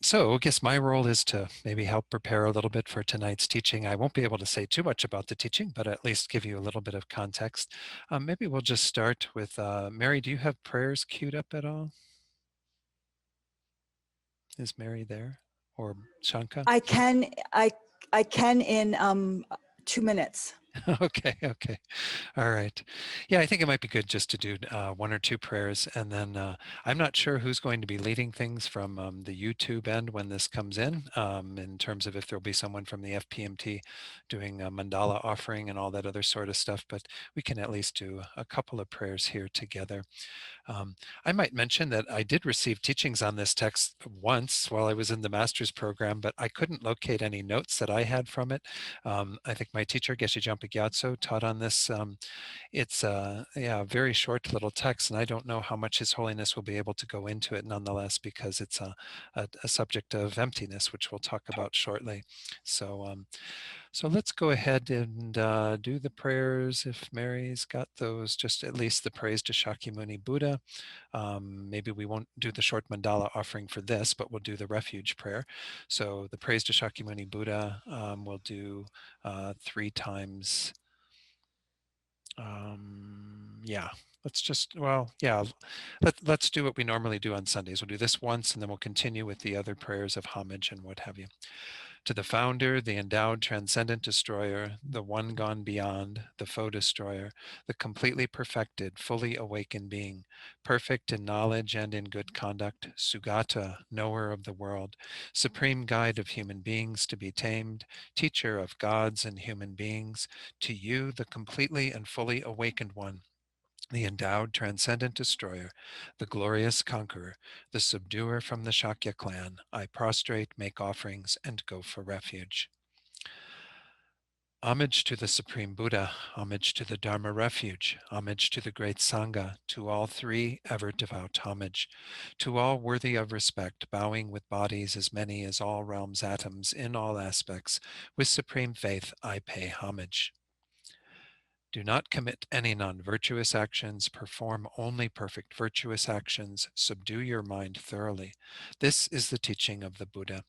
So I guess my role is to maybe help prepare a little bit for tonight's teaching. I won't be able to say too much about the teaching, but at least give you a little bit of context. Maybe we'll just start with, Mary, do you have prayers queued up at all? Is Mary there? Or Shanka? I can in 2 minutes. Okay, okay. All right. Yeah, I think it might be good just to do one or two prayers. And then I'm not sure who's going to be leading things from the YouTube end when this comes in terms of if there'll be someone from the FPMT doing a mandala offering and all that other sort of stuff. But we can at least do a couple of prayers here together. Um, I might mention that I did receive teachings on this text once while I was in the master's program, but I couldn't locate any notes that I had from it. I think my teacher, Geshe Jampa Gyatso, taught on this. It's a very short little text, and I don't know how much His Holiness will be able to go into it nonetheless, because it's a subject of emptiness, which we'll talk about shortly. So let's go ahead and do the prayers. If Mary's got those, just at least the praise to Shakimuni Buddha. Maybe we won't do the short mandala offering for this, but we'll do the refuge prayer. So the praise to Shakimuni Buddha we'll do 3 times. Yeah, let's just, well, yeah, let's do what we normally do on Sundays. We'll do this once, and then we'll continue with the other prayers of homage and what have you. To the founder, the endowed transcendent destroyer, the one gone beyond, the foe destroyer, the completely perfected, fully awakened being, perfect in knowledge and in good conduct, Sugata, knower of the world, supreme guide of human beings to be tamed, teacher of gods and human beings, to you, the completely and fully awakened one, the endowed transcendent destroyer, the glorious conqueror, the subduer from the Shakya clan, I prostrate, make offerings, and go for refuge. Homage to the Supreme Buddha, homage to the Dharma refuge, homage to the great Sangha, to all three ever devout homage, to all worthy of respect, bowing with bodies as many as all realms atoms in all aspects, with supreme faith I pay homage. Do not commit any non-virtuous actions, perform only perfect virtuous actions, subdue your mind thoroughly. This is the teaching of the Buddha.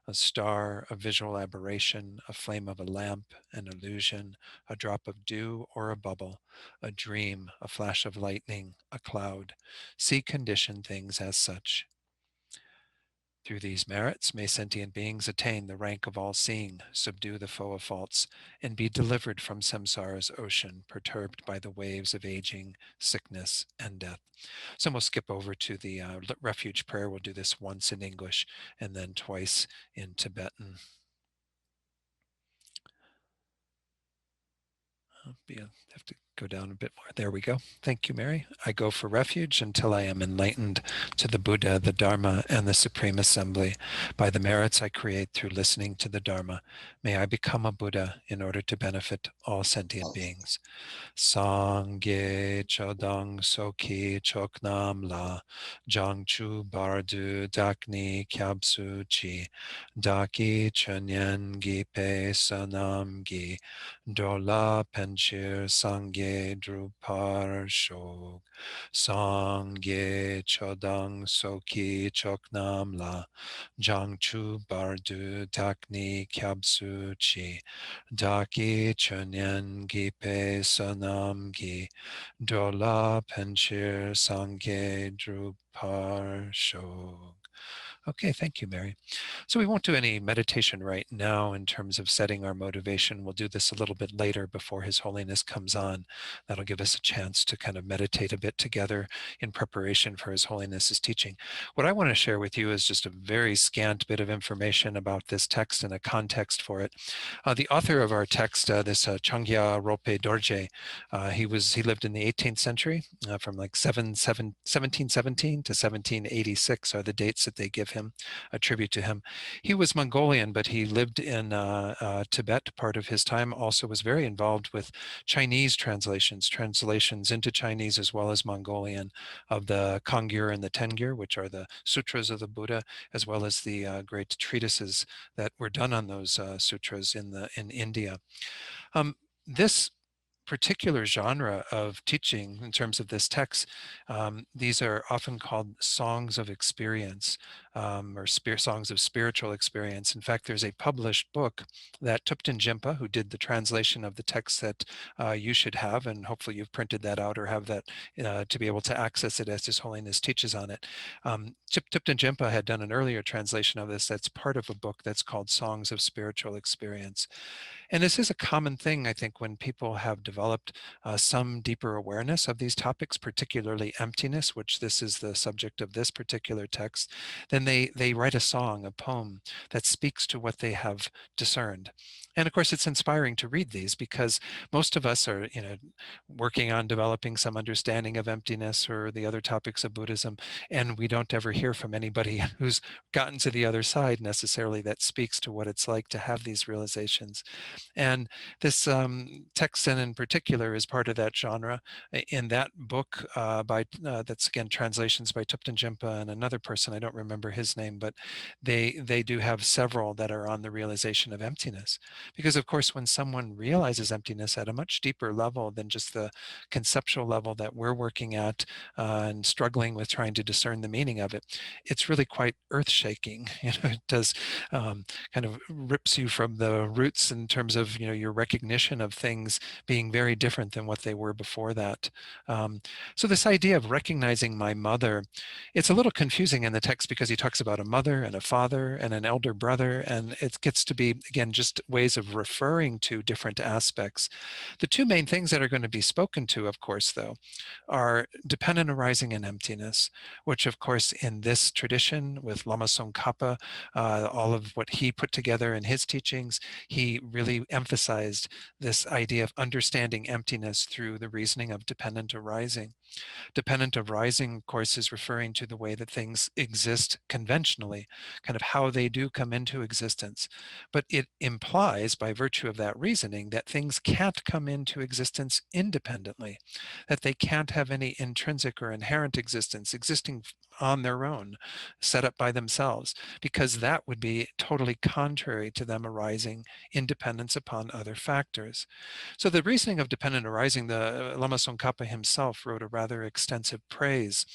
A star, a visual aberration, a flame of a lamp, an illusion, a drop of dew or a bubble, a dream, a flash of lightning, a cloud. See conditioned things as such. Through these merits may sentient beings attain the rank of all-seeing, subdue the foe of faults, and be delivered from samsara's ocean, perturbed by the waves of aging, sickness, and death. So we'll skip over to the refuge prayer. We'll do this once in English and then twice in Tibetan. Have to go down a bit more. There we go. Thank you, Mary. I go for refuge until I am enlightened to the Buddha, the Dharma, and the Supreme Assembly. By the merits I create through listening to the Dharma, may I become a Buddha in order to benefit all sentient beings. Sangye chodang soki choknam la jangchu bardu dakni kyabsu chi daki chunyen gipe sanam gi dola penchir sangye drupar shog sangye chodang soki choknam la jangchu bardu dakni kyabsu chi daki chunyen gipe sanam gi dola penchir sangye drupar shog. Okay, thank you, Mary. So we won't do any meditation right now in terms of setting our motivation. We'll do this a little bit later before His Holiness comes on. That'll give us a chance to kind of meditate a bit together in preparation for His Holiness's teaching. What I want to share with you is just a very scant bit of information about this text and a context for it. The author of our text, this Changkya Rölpai Dorjé, he lived in the 18th century, from like 1717 to 1786 are the dates that they give him, attribute to him. He was Mongolian, but he lived in Tibet part of his time, also was very involved with Chinese translations into Chinese as well as Mongolian of the Kangyur and the Tengyur, which are the sutras of the Buddha, as well as the great treatises that were done on those sutras in India. This particular genre of teaching in terms of this text, these are often called songs of experience. or songs of spiritual experience. In fact, there's a published book that Thubten Jinpa, who did the translation of the text that you should have, and hopefully you've printed that out or have that to be able to access it as His Holiness teaches on it. Thubten Jinpa had done an earlier translation of this that's part of a book that's called Songs of Spiritual Experience. And this is a common thing, I think, when people have developed some deeper awareness of these topics, particularly emptiness, which this is the subject of this particular text, then they write a song, a poem that speaks to what they have discerned. And of course, it's inspiring to read these because most of us are, working on developing some understanding of emptiness or the other topics of Buddhism, and we don't ever hear from anybody who's gotten to the other side necessarily that speaks to what it's like to have these realizations. And this text, and in particular, is part of that genre. In that book, that's again translations by Thubten Jinpa and another person, I don't remember his name, but they do have several that are on the realization of emptiness. Because of course, when someone realizes emptiness at a much deeper level than just the conceptual level that we're working at and struggling with trying to discern the meaning of it, it's really quite earth-shaking. It does kind of rips you from the roots in terms of your recognition of things being very different than what they were before that. So this idea of recognizing my mother, it's a little confusing in the text because he talks about a mother and a father and an elder brother, and it gets to be, again, just ways of referring to different aspects. The two main things that are going to be spoken to, of course, though, are dependent arising and emptiness, which, of course, in this tradition with Lama Tsongkhapa, all of what he put together in his teachings, he really emphasized this idea of understanding emptiness through the reasoning of dependent arising. Dependent arising, of course, is referring to the way that things exist conventionally, kind of how they do come into existence. But it implies, by virtue of that reasoning, that things can't come into existence independently, that they can't have any intrinsic or inherent existence, existing on their own, set up by themselves, because that would be totally contrary to them arising in dependence upon other factors. So the reasoning of dependent arising, the Lama Tsongkhapa himself wrote a rather extensive praise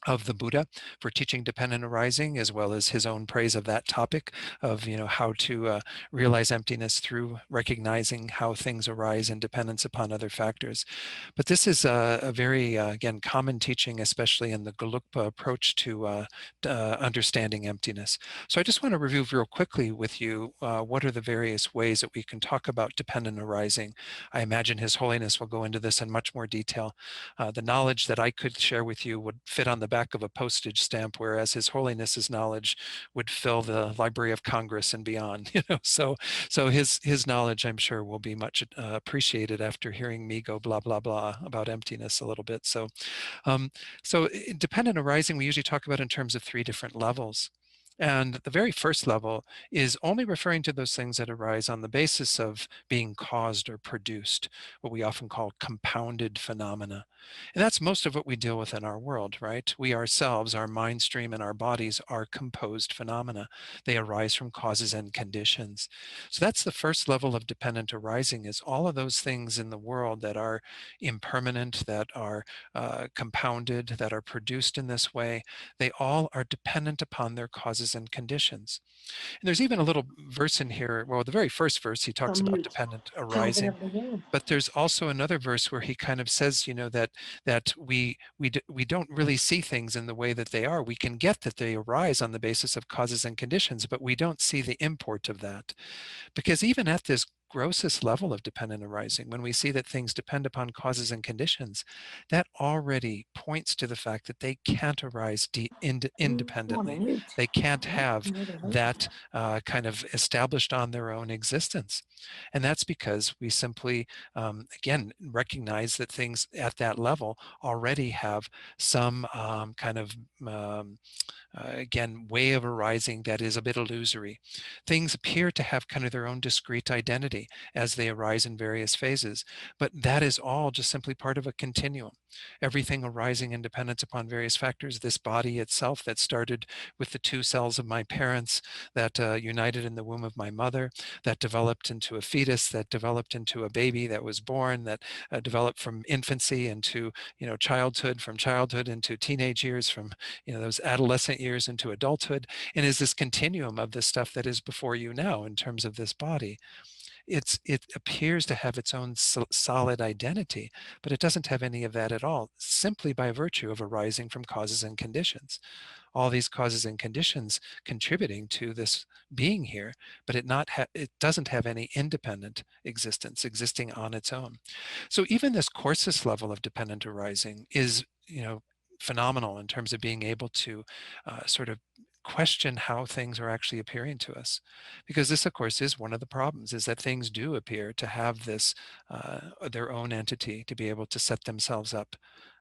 of the Buddha for teaching dependent arising, as well as his own praise of that topic of how to realize emptiness through recognizing how things arise in dependence upon other factors. But this is a very again common teaching, especially in the Gelugpa approach to understanding emptiness. So I just want to review real quickly with you what are the various ways that we can talk about dependent arising. I imagine His Holiness will go into this in much more detail. The knowledge that I could share with you would fit on the back of a postage stamp, whereas His Holiness's knowledge would fill the Library of Congress and beyond. So his knowledge, I'm sure, will be much appreciated after hearing me go blah blah blah about emptiness a little bit. So dependent arising, we usually talk about in terms of three different levels. And the very first level is only referring to those things that arise on the basis of being caused or produced, what we often call compounded phenomena. And that's most of what we deal with in our world, right? We ourselves, our mind stream and our bodies are composed phenomena. They arise from causes and conditions. So that's the first level of dependent arising, is all of those things in the world that are impermanent, that are compounded, that are produced in this way. They all are dependent upon their causes and conditions. And there's even a little verse in here. Well, the very first verse, he talks about dependent arising. But there's also another verse where he kind of says, that we don't really see things in the way that they are. We can get that they arise on the basis of causes and conditions, but we don't see the import of that. Because even at this grossest level of dependent arising, when we see that things depend upon causes and conditions, that already points to the fact that they can't arise independently. They can't have that kind of established on their own existence. And that's because we simply, again, recognize that things at that level already have some kind of, again, way of arising that is a bit illusory. Things appear to have kind of their own discrete identity as they arise in various phases, but that is all just simply part of a continuum. Everything arising in dependence upon various factors. This body itself that started with the two cells of my parents, that united in the womb of my mother, that developed into a fetus, that developed into a baby that was born, that developed from infancy into childhood, from childhood into teenage years, from those adolescent years into adulthood, and is this continuum of the stuff that is before you now in terms of this body. It appears to have its own solid identity, but it doesn't have any of that at all, simply by virtue of arising from causes and conditions. All these causes and conditions contributing to this being here, but it doesn't have any independent existence, existing on its own. So even this coarsest level of dependent arising is, phenomenal in terms of being able to sort of question how things are actually appearing to us, because this, of course, is one of the problems, is that things do appear to have this their own entity, to be able to set themselves up.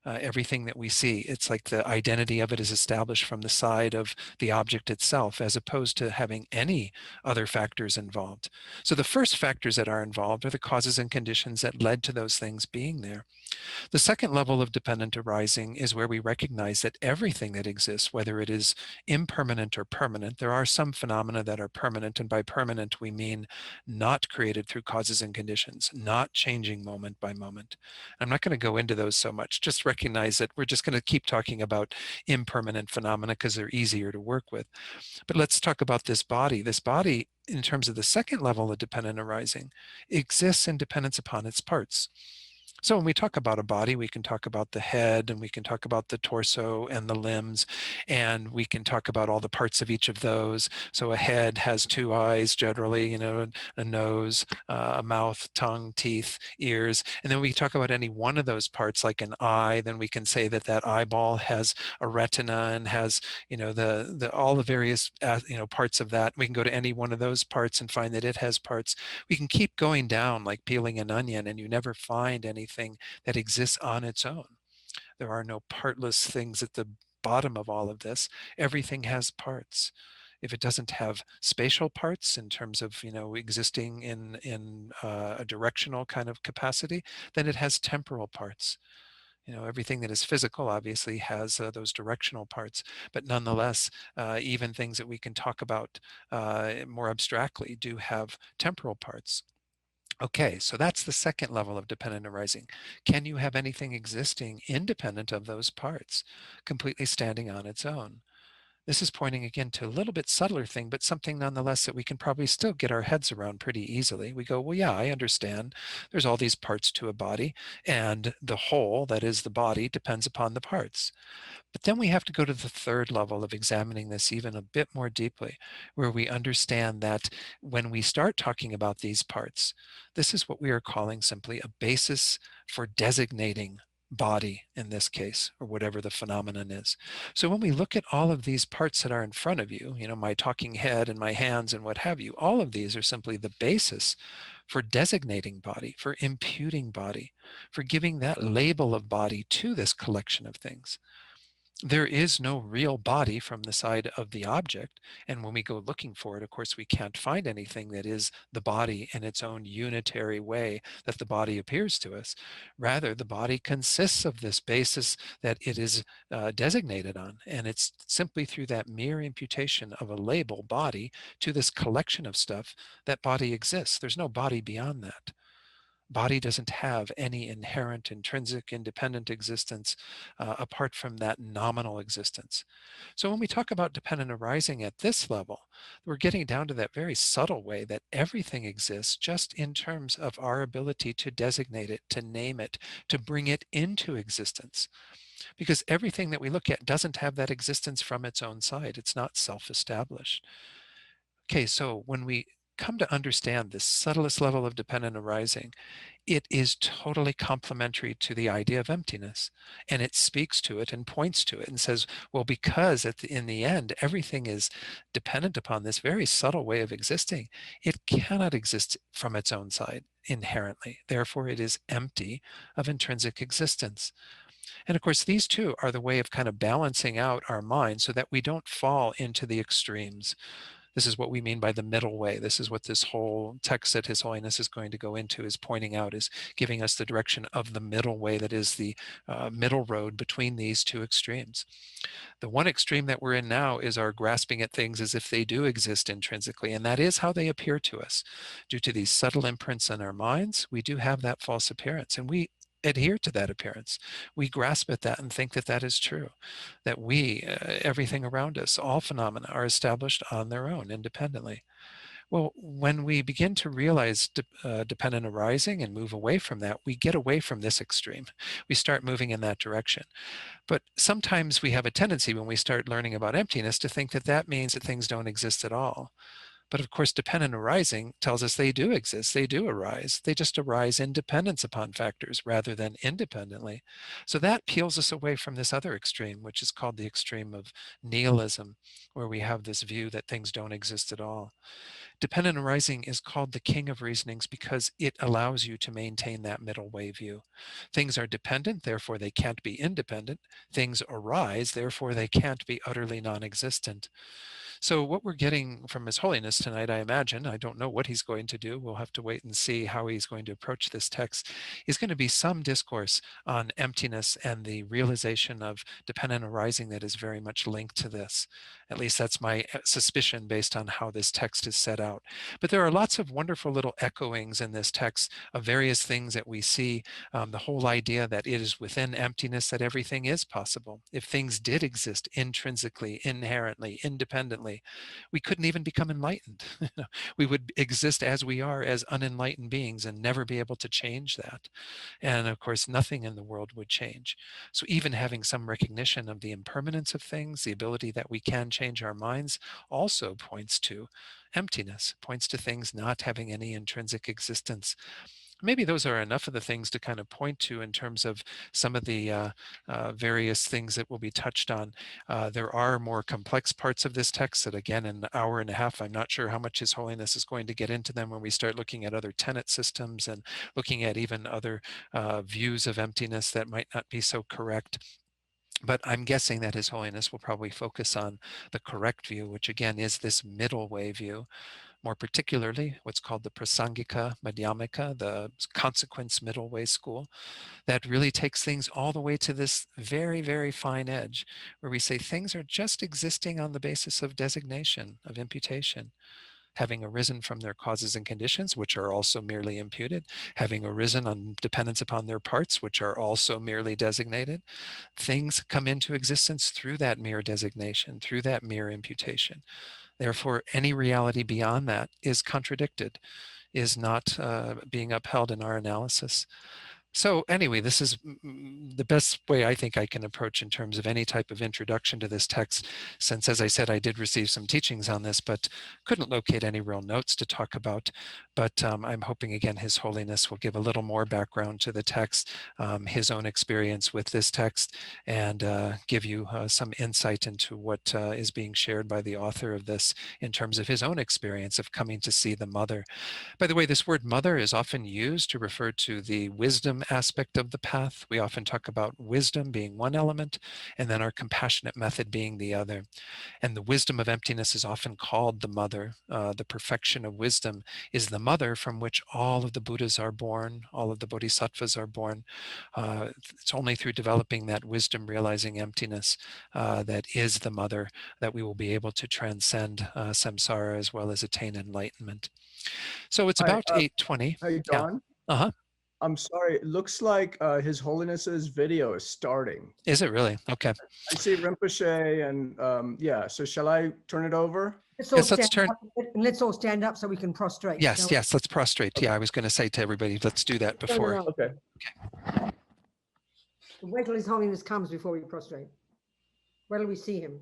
Everything that we see, it's like the identity of it is established from the side of the object itself, as opposed to having any other factors involved. So the first factors that are involved are the causes and conditions that led to those things being there. The second level of dependent arising is where we recognize that everything that exists, whether it is impermanent or permanent, there are some phenomena that are permanent, and by permanent we mean not created through causes and conditions, not changing moment by moment. I'm not going to go into those so much, just recognize that we're just going to keep talking about impermanent phenomena because they're easier to work with. But let's talk about this body. This body, in terms of the second level of dependent arising, exists in dependence upon its parts. So when we talk about a body, we can talk about the head, and we can talk about the torso and the limbs, and we can talk about all the parts of each of those. So a head has two eyes generally, a nose, a mouth, tongue, teeth, ears. And then we talk about any one of those parts, like an eye, then we can say that that eyeball has a retina and has, all the various, parts of that. We can go to any one of those parts and find that it has parts. We can keep going down like peeling an onion, and you never find anything that exists on its own. There are no partless things at the bottom of all of this. Everything has parts. If it doesn't have spatial parts in terms of existing in a directional kind of capacity, then it has temporal parts. Everything that is physical obviously has those directional parts, but nonetheless, even things that we can talk about more abstractly do have temporal parts. Okay, so that's the second level of dependent arising. Can you have anything existing independent of those parts, completely standing on its own? This is pointing again to a little bit subtler thing, but something nonetheless that we can probably still get our heads around pretty easily. We go, well, yeah, I understand. There's all these parts to a body, and the whole, that is the body, depends upon the parts. But then we have to go to the third level of examining this even a bit more deeply, where we understand that when we start talking about these parts, this is what we are calling simply a basis for designating body in this case, or whatever the phenomenon is. So when we look at all of these parts that are in front of you, my talking head and my hands and what have you, all of these are simply the basis for designating body, for imputing body, for giving that label of body to this collection of things. There is no real body from the side of the object. And when we go looking for it, of course, we can't find anything that is the body in its own unitary way that the body appears to us. Rather, the body consists of this basis that it is designated on. And it's simply through that mere imputation of a label, body, to this collection of stuff, that body exists. There's no body beyond that. Body doesn't have any inherent, intrinsic, independent existence apart from that nominal existence. So when we talk about dependent arising at this level, we're getting down to that very subtle way that everything exists just in terms of our ability to designate it, to name it, to bring it into existence. Because everything that we look at doesn't have that existence from its own side. It's not self-established. Okay, so when we come to understand this subtlest level of dependent arising, it is totally complementary to the idea of emptiness. And it speaks to it and points to it and says, well, because in the end, everything is dependent upon this very subtle way of existing, it cannot exist from its own side inherently. Therefore, it is empty of intrinsic existence. And of course, these two are the way of kind of balancing out our mind so that we don't fall into the extremes. This is what we mean by the middle way. This is what this whole text that His Holiness is going to go into is pointing out, is giving us the direction of the middle way, that is the middle road between these two extremes. The one extreme that we're in now is our grasping at things as if they do exist intrinsically, and that is how they appear to us. Due to these subtle imprints in our minds, we do have that false appearance, and we adhere to that appearance. We grasp at that and think that that is true, that we, everything around us, all phenomena are established on their own independently. Well, when we begin to realize dependent arising and move away from that, we get away from this extreme. We start moving in that direction. But sometimes we have a tendency when we start learning about emptiness to think that that means that things don't exist at all. But of course, dependent arising tells us they do exist, they do arise. They just arise in dependence upon factors rather than independently. So that peels us away from this other extreme, which is called the extreme of nihilism, where we have this view that things don't exist at all. Dependent arising is called the king of reasonings because it allows you to maintain that middle way view. Things are dependent, therefore they can't be independent. Things arise, therefore they can't be utterly non-existent. So what we're getting from His Holiness tonight, I imagine, I don't know what he's going to do, we'll have to wait and see how he's going to approach this text, is going to be some discourse on emptiness and the realization of dependent arising that is very much linked to this. At least that's my suspicion based on how this text is set out. But there are lots of wonderful little echoings in this text of various things that we see. The whole idea that it is within emptiness that everything is possible. If things did exist intrinsically, inherently, independently, we couldn't even become enlightened. We would exist as we are as unenlightened beings and never be able to change that. And of course, nothing in the world would change. So even having some recognition of the impermanence of things, the ability that we can change our minds, also points to emptiness, points to things not having any intrinsic existence. Maybe those are enough of the things to kind of point to in terms of some of the various things that will be touched on. There are more complex parts of this text that, again, in an hour and a half, I'm not sure how much His Holiness is going to get into them when we start looking at other tenet systems and looking at even other views of emptiness that might not be so correct. But I'm guessing that His Holiness will probably focus on the correct view, which again is this middle way view. More particularly, what's called the Prasangika Madhyamika, the consequence middle way school, that really takes things all the way to this very, very fine edge, where we say things are just existing on the basis of designation, of imputation, having arisen from their causes and conditions, which are also merely imputed, having arisen on dependence upon their parts, which are also merely designated. Things come into existence through that mere designation, through that mere imputation. Therefore, any reality beyond that is contradicted, is not being upheld in our analysis. So anyway, this is the best way I think I can approach in terms of any type of introduction to this text, since, as I said, I did receive some teachings on this, but couldn't locate any real notes to talk about. But I'm hoping, again, His Holiness will give a little more background to the text, his own experience with this text, and give you some insight into what is being shared by the author of this in terms of his own experience of coming to see the mother. By the way, this word mother is often used to refer to the wisdom aspect of the path. We often talk about wisdom being one element, and then our compassionate method being the other. And the wisdom of emptiness is often called the mother. The perfection of wisdom is the mother from which all of the Buddhas are born, all of the Bodhisattvas are born. It's only through developing that wisdom, realizing emptiness, that is the mother, that we will be able to transcend samsara as well as attain enlightenment. So it's Hi, about 8:20. Hey, Yeah. Don. Uh-huh. I'm sorry. It looks like His Holiness's video is starting. Is it really? Okay. I see Rinpoche and yeah. So shall I turn it over? Let's all Yes, let's stand turn. up, and let's all stand up so we can prostrate. Yes, No, yes, let's prostrate. Yeah, I was going to say to everybody, let's do that no, before. no. Okay. Wait till His Holiness comes before we prostrate. Wait till we see him.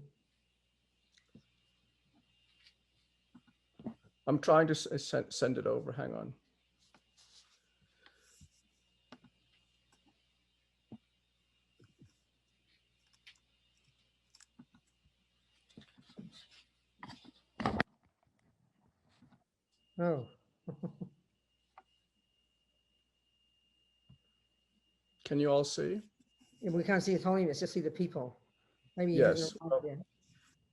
I'm trying to send it over. Hang on. Oh. Can you all see? We can't see His Holiness, just see the people. Maybe he Yes. hasn't arrived yet.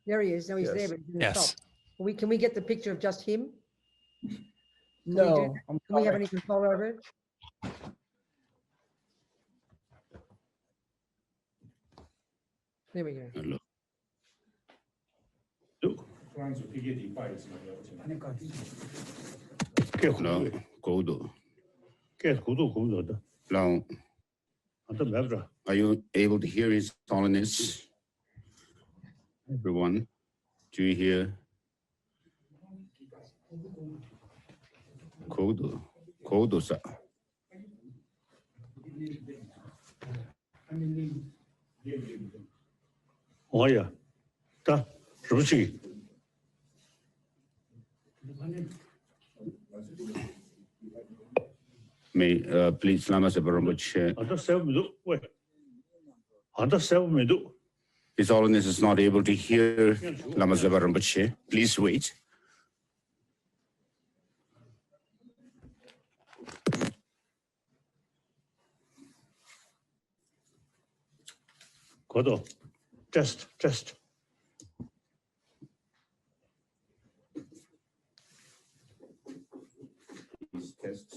There he is. No, he's Yes. there, but he's in the Yes. top. Can we get the picture of just him? No. Can we have any control over it? There we go. Hello. Hello. Godo. Long. Are you able to hear His Holiness? Everyone, do you hear? Kodo-sa. Oh yeah, da, Rinpoche. May please Lama Zopa Rinpoche. His Holiness is not able to hear Lama Zopa Rinpoche. Please wait. Kodo, test. Please test.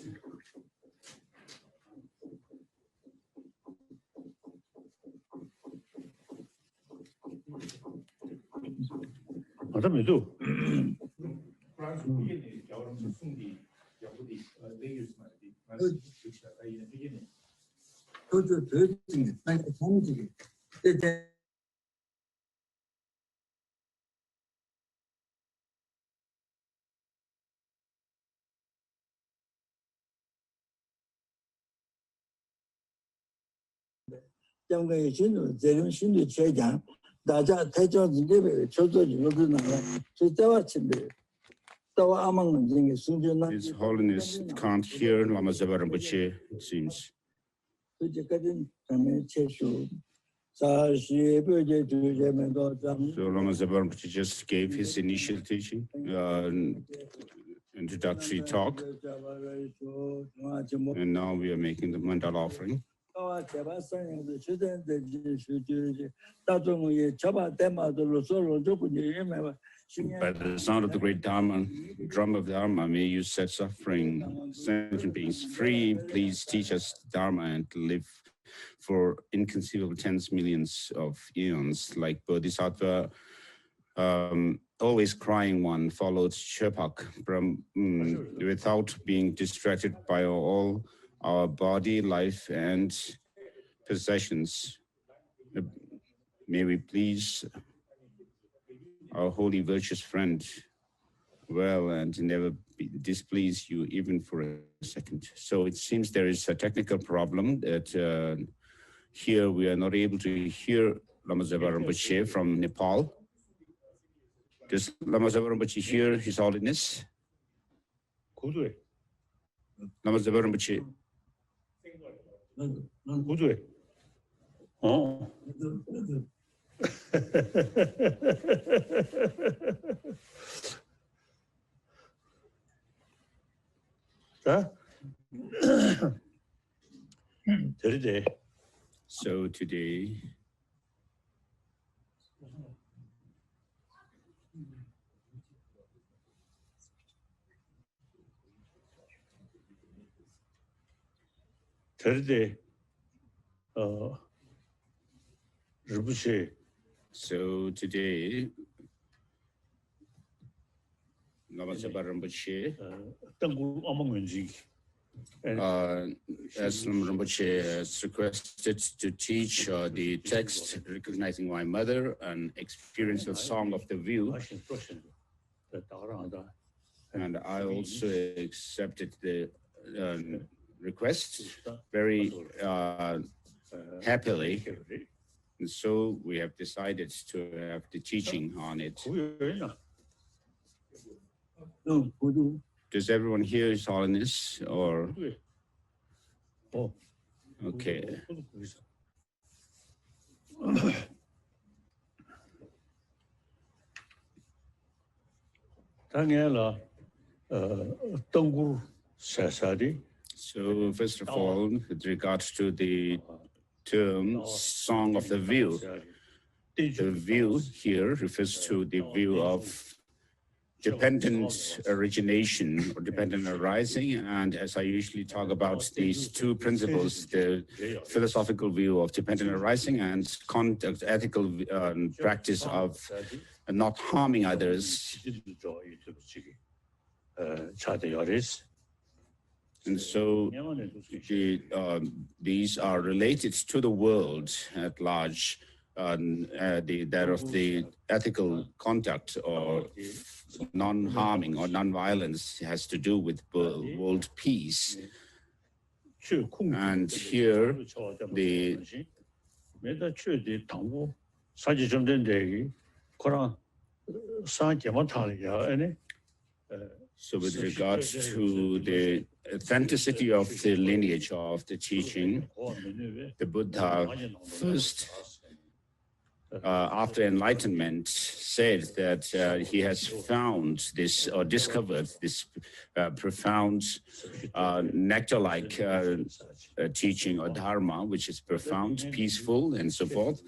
His Holiness can't hear Lama Zopa Rinpoche, it seems. So Lama Zopa Rinpoche just gave his initial teaching, introductory talk, and now we are making the mandala offering. By the sound of the great Dharma, drum of Dharma, may you set suffering sentient beings free. Please teach us Dharma and live for inconceivable tens millions of eons, like Bodhisattva, always crying one, followed Shepak without being distracted by all our body, life, and possessions. May we please our holy virtuous friend well and never displease you even for a second. So it seems there is a technical problem that here we are not able to hear Lama Zopa Rinpoche from Nepal. Does Lama Zopa Rinpoche hear His Holiness? Lama Zopa Rinpoche. Oh. So today, Lama Zopa Rinpoche, as Lama Rinpoche has requested to teach the text recognizing my mother, an experiential song of the view. And I also accepted the request very happily. And so we have decided to have the teaching on it. Does everyone hear His Holiness or? Okay. So first of all, with regards to the term Song of the View, the view here refers to the view of dependent origination or dependent arising. And as I usually talk about these two principles, the philosophical view of dependent arising and conduct, ethical practice of not harming others. And so these are related to the world at large, that of the ethical conduct or non-harming or non-violence has to do with world peace. And here, so with regards to the authenticity of the lineage of the teaching, the Buddha first, after enlightenment, said that he has found this or discovered this profound nectar-like teaching or Dharma, which is profound, peaceful, and so forth.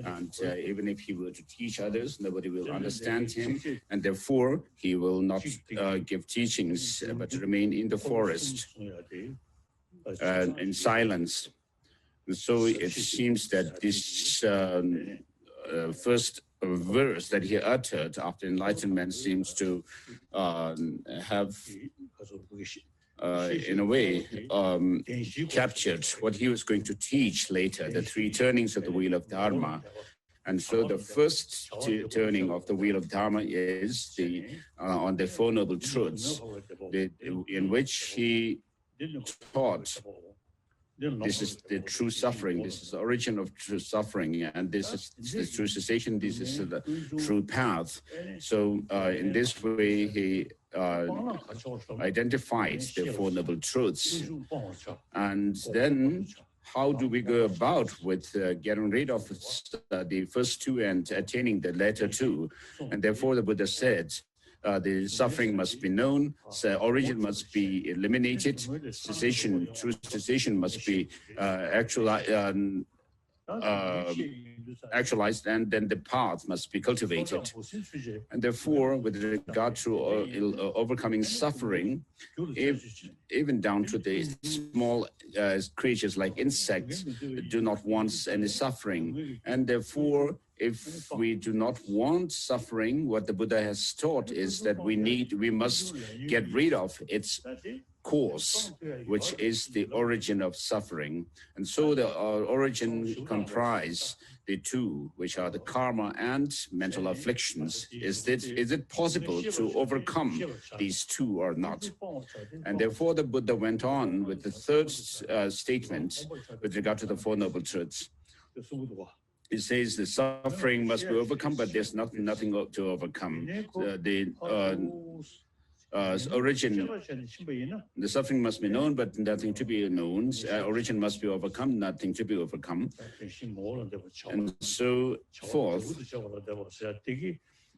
And even if he were to teach others, nobody will understand him, and therefore he will not give teachings, but remain in the forest in silence. So it seems that this first verse that he uttered after enlightenment seems to have, in a way, captured what he was going to teach later, the three turnings of the wheel of Dharma. And so the first turning of the wheel of Dharma is on the Four Noble Truths, in which he taught this is the true suffering, this is the origin of true suffering, and this is the true cessation, this is the true path. So in this way, he identified the Four Noble Truths. And then how do we go about with getting rid of the first two and attaining the latter two? And therefore the Buddha said, the suffering must be known, the origin must be eliminated, cessation, true cessation must be actualized, and then the path must be cultivated. And therefore, with regard to overcoming suffering, even down to the small creatures like insects do not want any suffering. And therefore, if we do not want suffering, what the Buddha has taught is that we must get rid of its cause, which is the origin of suffering. And so the origin comprise the two, which are the karma and mental afflictions. Is it possible to overcome these two or not? And therefore the Buddha went on with the third statement with regard to the Four Noble Truths. It says the suffering must be overcome, but there's nothing to overcome. Origin, the suffering must be known, but nothing to be known. Origin must be overcome, nothing to be overcome, and so forth.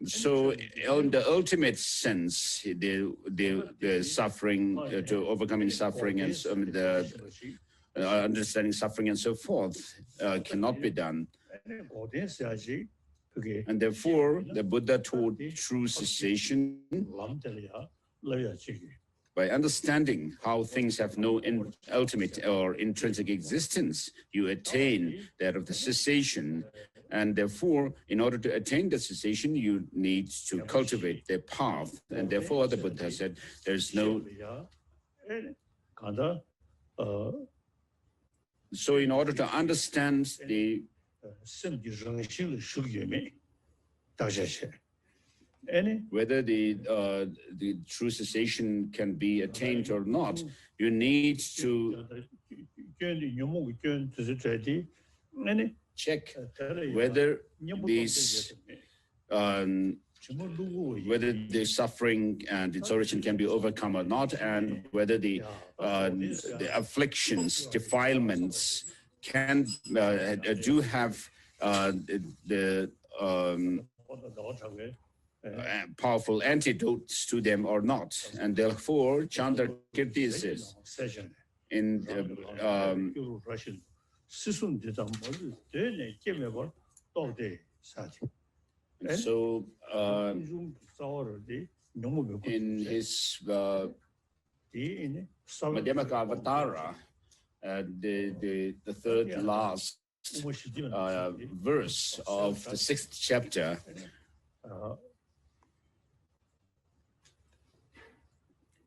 So, in the ultimate sense, the suffering to overcoming suffering and the understanding suffering and so forth cannot be done. And therefore, the Buddha taught true cessation. By understanding how things have no ultimate or intrinsic existence, you attain that of the cessation. And therefore, in order to attain the cessation, you need to cultivate the path. And therefore, the Buddha said, there's no... So in order to understand the whether the true cessation can be attained or not, you need to check whether these whether the suffering and its origin can be overcome or not, and whether the afflictions, defilements can do have the powerful antidotes to them or not. And therefore, Chandra Kirti says in and so in his Madhyamaka the third last verse of the 6th chapter,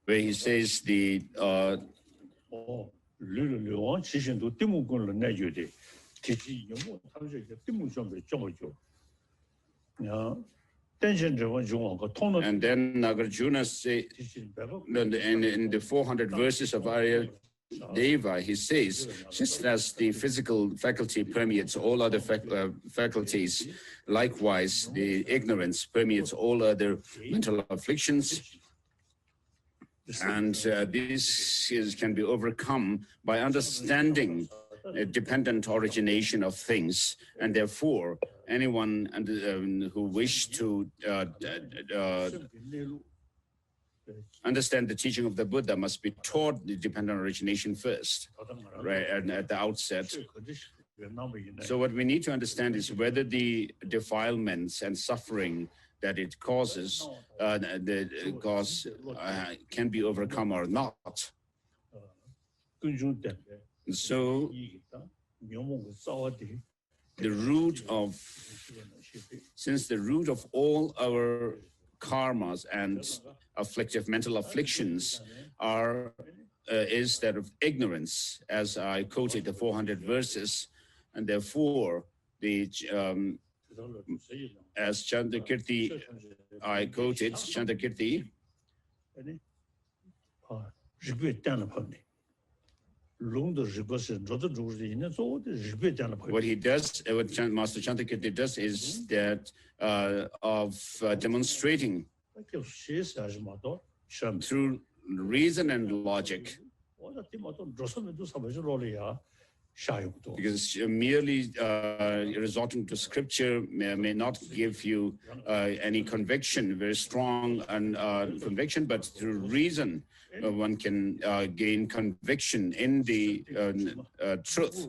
where he says the 류류원 지신도 띠문군을 내주되 티지 영어 탐색의 띠문점에 적어줘. 야, tension 중앙과 통로. And then Nagarjuna say, in the 400 verses of Arya Deva, he says, just as the physical faculty permeates all other faculties, likewise the ignorance permeates all other mental afflictions. And this can be overcome by understanding a dependent origination of things. And therefore, anyone who wish to understand the teaching of the Buddha must be taught the dependent origination first, right, and at the outset. So what we need to understand is whether the defilements and suffering that it causes, can be overcome or not. So since the root of all our karmas and afflictive mental afflictions is that of ignorance, as I quoted the 400 verses, and therefore as Chandakirti, I quoted Chandakirti, what he does, what Master Chandakirti does is that of demonstrating through reason and logic, because merely resorting to scripture may not give you any conviction, very strong conviction, but through reason one can gain conviction in the truth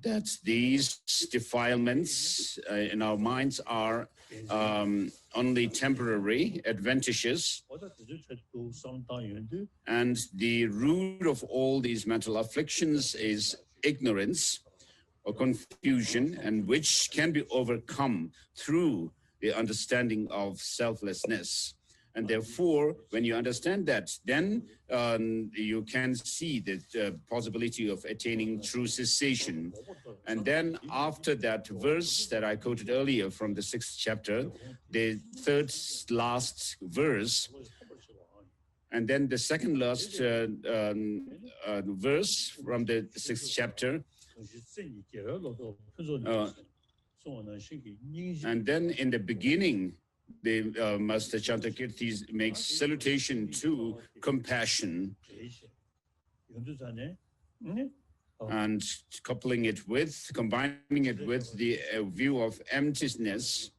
that these defilements in our minds are only temporary, adventitious, and the root of all these mental afflictions is ignorance or confusion, and which can be overcome through the understanding of selflessness. And therefore, when you understand that, then you can see the possibility of attaining true cessation. And then after that verse that I quoted earlier from the 6th chapter, the third last verse, and then the second last verse from the 6th chapter, and then in the beginning, the Master Chandakirti makes salutation to compassion and combining it with the view of emptiness.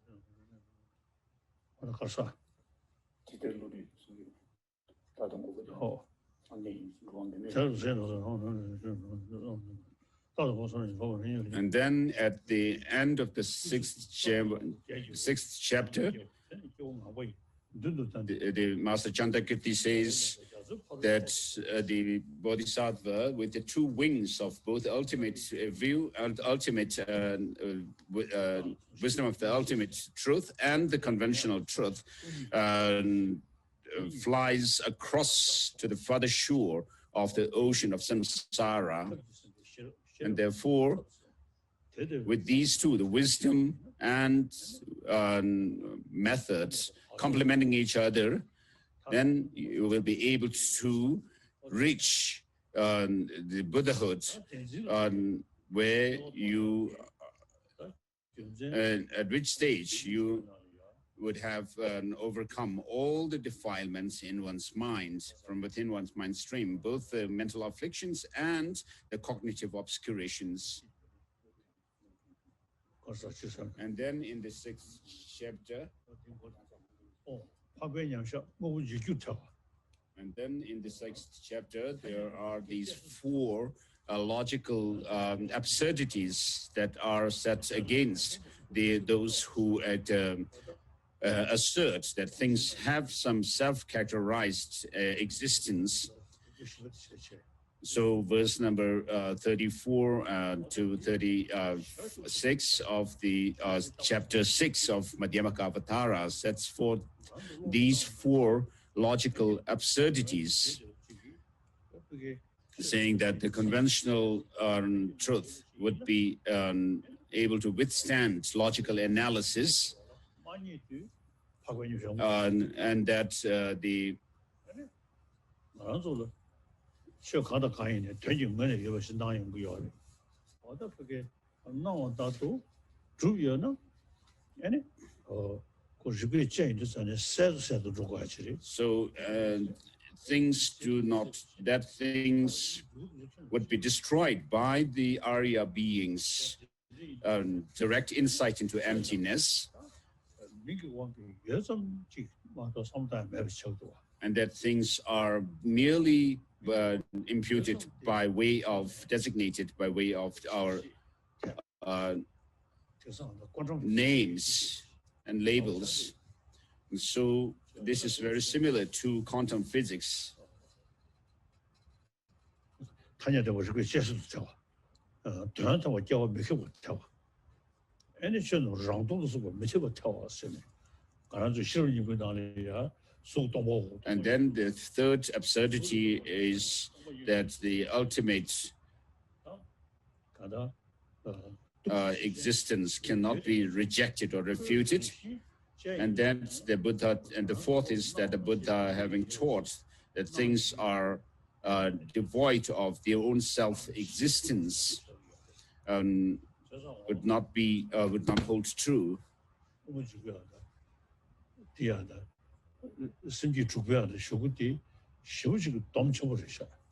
And then at the end of the 6th chapter, the Master Chandakirti says that the Bodhisattva, with the two wings of both ultimate view and ultimate wisdom of the ultimate truth and the conventional truth, flies across to the further shore of the ocean of samsara. And therefore, with these two, the wisdom and methods complementing each other, then you will be able to reach the Buddhahood, where you, at which stage you would have overcome all the defilements in one's mind, from within one's mind stream, both the mental afflictions and the cognitive obscurations. And then in the 6th chapter, and then in the 6th chapter, there are these 4 logical absurdities that are set against those who assert that things have some self-characterized existence. So verse number 34 to 36 of the chapter 6 of Madhyamaka sets forth these 4 logical absurdities. saying that the conventional truth would be able to withstand logical analysis, and that the so things would be destroyed by the Arya beings' direct insight into emptiness, and that things are merely imputed by way of, designated by way of our names and labels. And so this is very similar to quantum physics. And then the third absurdity is that the ultimate existence cannot be rejected or refuted. And then the Buddha, and the fourth is that the Buddha, having taught that things are devoid of their own self-existence, would not hold true.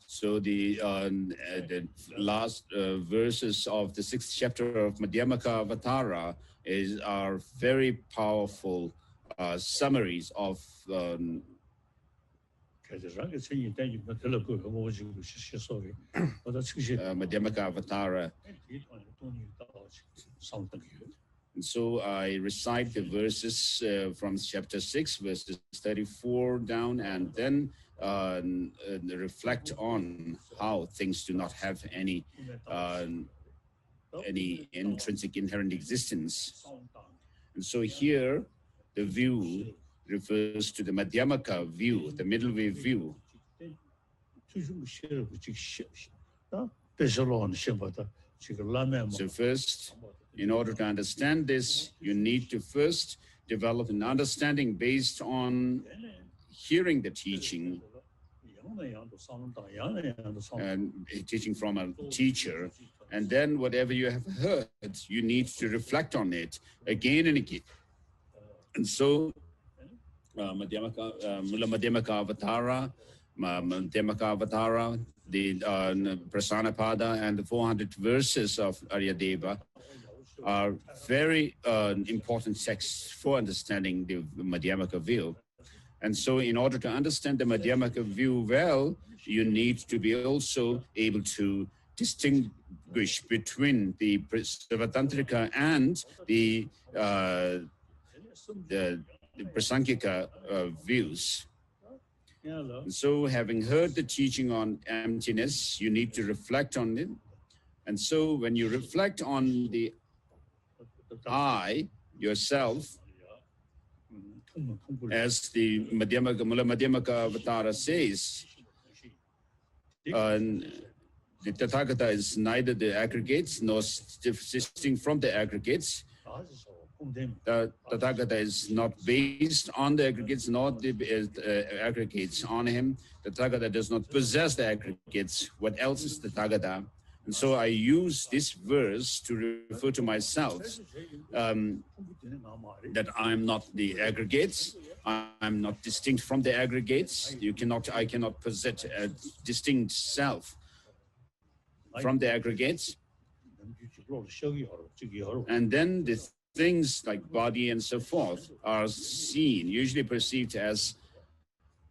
So the last verses of the 6th chapter of Madhyamaka Avatara are very powerful summaries of Madhyamaka Avatara. And so I recite the verses from chapter 6, verses 34 down, and then reflect on how things do not have any intrinsic inherent existence. And so here, the view refers to the Madhyamaka view, the middle way view. So first, in order to understand this, you need to first develop an understanding based on hearing the teaching and teaching from a teacher. And then whatever you have heard, you need to reflect on it again and again. And so Mula Madhyamaka Avatara, the Prasanapada, and the 400 verses of Aryadeva are very important texts for understanding the Madhyamaka view. And so in order to understand the Madhyamaka view well, you need to be also able to distinguish between the Savatantrika and the Prasankhika views. And so having heard the teaching on emptiness, you need to reflect on it. And so when you reflect on the I, yourself, as the Mula Madhyamaka Avatara says, the Tathagata is neither the aggregates nor distinct from the aggregates. The Tathagata is not based on the aggregates, nor the aggregates on him. The Tathagata does not possess the aggregates. What else is the Tathagata? And so I use this verse to refer to myself, that I'm not the aggregates. I'm not distinct from the aggregates. I cannot possess a distinct self from the aggregates. And then the things like body and so forth are seen, usually perceived as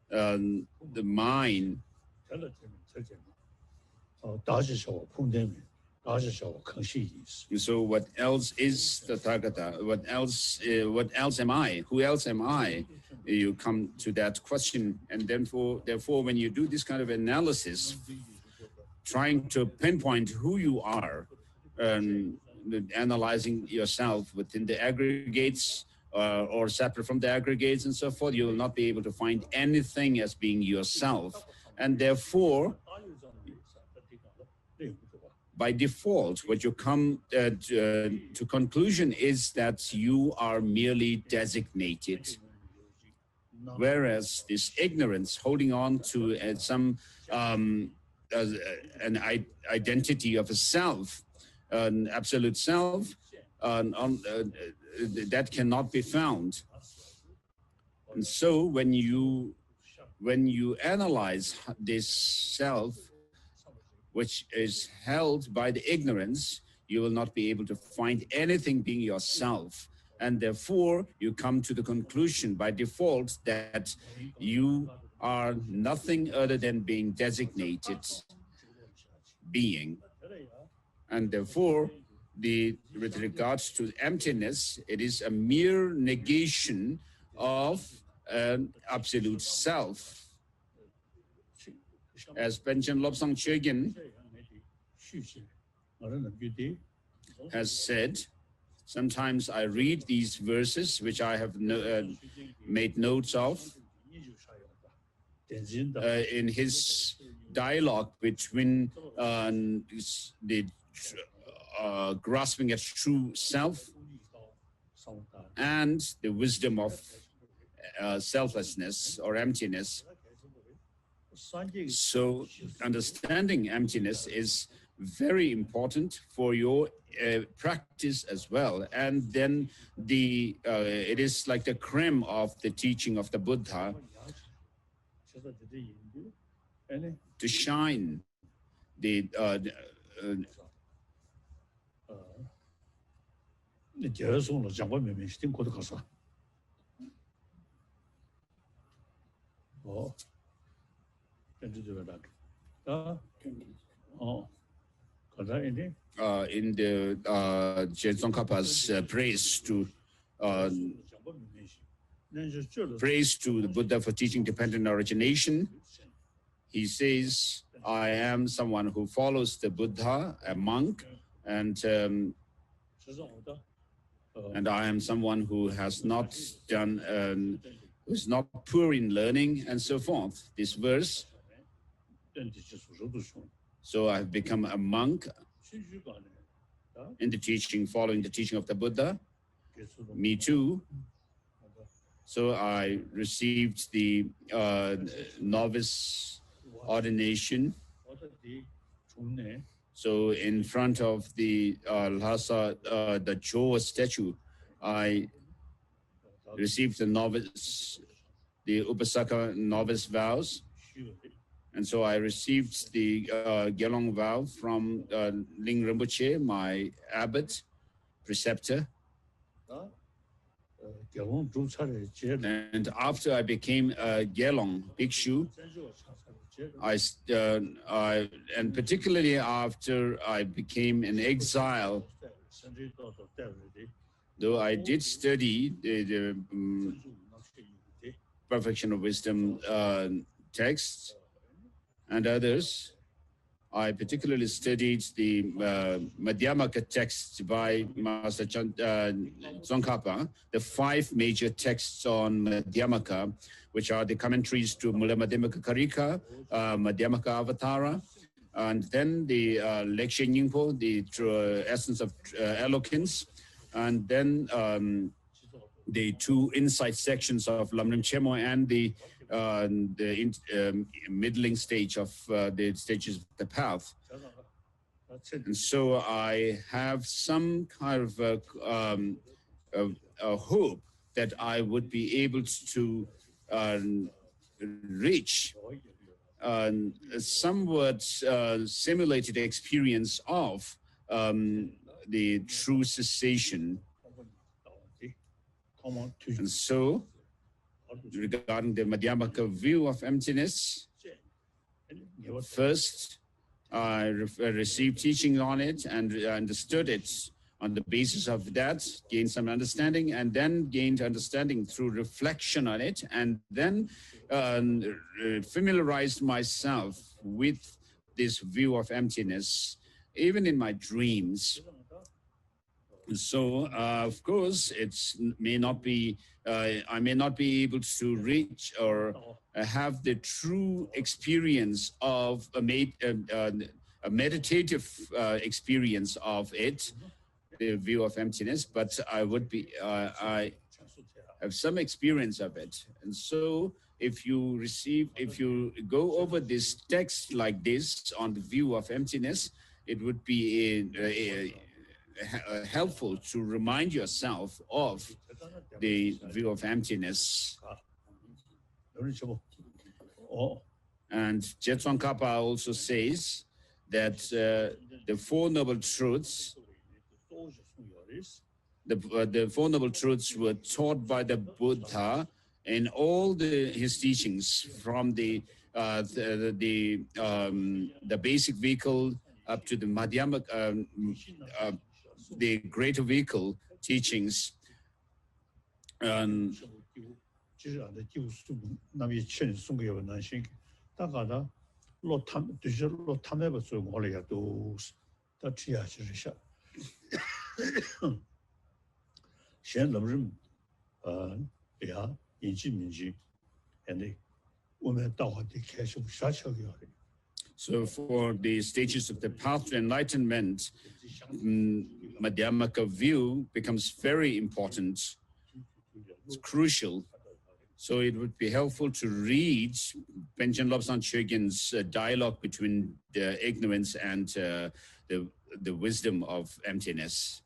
the mind. So what else is the Tathagata? What else am I? Who else am I? You come to that question, and therefore when you do this kind of analysis, trying to pinpoint who you are, analyzing yourself within the aggregates or separate from the aggregates and so forth, you will not be able to find anything as being yourself. And therefore, by default, what you come to conclusion is that you are merely designated. Whereas this ignorance, holding on to some an identity of a self, an absolute self, that cannot be found. And so when you analyze this self, which is held by the ignorance, you will not be able to find anything being yourself. And therefore, you come to the conclusion by default that you are nothing other than being designated being. And therefore, with regards to emptiness, it is a mere negation of an absolute self. As Panchen Lobsang Chögyен has said, sometimes I read these verses, which I have made notes of, in his dialogue between the grasping at true self and the wisdom of selflessness or emptiness. So understanding emptiness is very important for your practice as well. And then it is like the creme of the teaching of the Buddha to shine the in the Tsongkhapa's praise to the Buddha for teaching dependent origination. He says, I am someone who follows the Buddha, a monk, and I am someone who has not done, who's not poor in learning, and so forth. This verse. So I've become a monk in the teaching, following the teaching of the Buddha. Me too. So I received the novice ordination. So in front of the Lhasa, the Joa statue, I received the novice, the Upasaka novice vows. And so I received the Gelong vow from Ling Rinpoche, my abbot, preceptor. And after I became a Gelong bhikshu, and particularly after I became an exile, though I did study the Perfection of Wisdom texts and others, I particularly studied the Madhyamaka texts by Master Tsongkhapa, the 5 major texts on Madhyamaka, which are the commentaries to Mula Madhyamaka Karika, Madhyamaka Avatara, and then the Lekshe Nyingpo, the essence of eloquence, and then the 2 insight sections of Lamrim Chemo and the middling stage of the stages of the path. And so I have some kind of a hope that I would be able to reach somewhat simulated experience of the true cessation. And so, regarding the Madhyamaka view of emptiness, first I received teaching on it and understood it. On the basis of that, gained some understanding, and then gained understanding through reflection on it, and then familiarized myself with this view of emptiness, even in my dreams. So, of course, I may not be able to reach or have the true experience of a meditative experience of it, the view of emptiness, but I have some experience of it. And so if you go over this text like this on the view of emptiness, it would be helpful to remind yourself of the view of emptiness. And Jetson Kappa also says that the Four Noble Truths, the Four Noble Truths were taught by the Buddha in all his teachings, from the basic vehicle up to the Madhyama, the greater vehicle teachings. So for the stages of the path to enlightenment, Madhyamaka view becomes very important. It's crucial. So it would be helpful to read Panchen Lobsang Chögyin's dialogue between the ignorance and the wisdom of emptiness.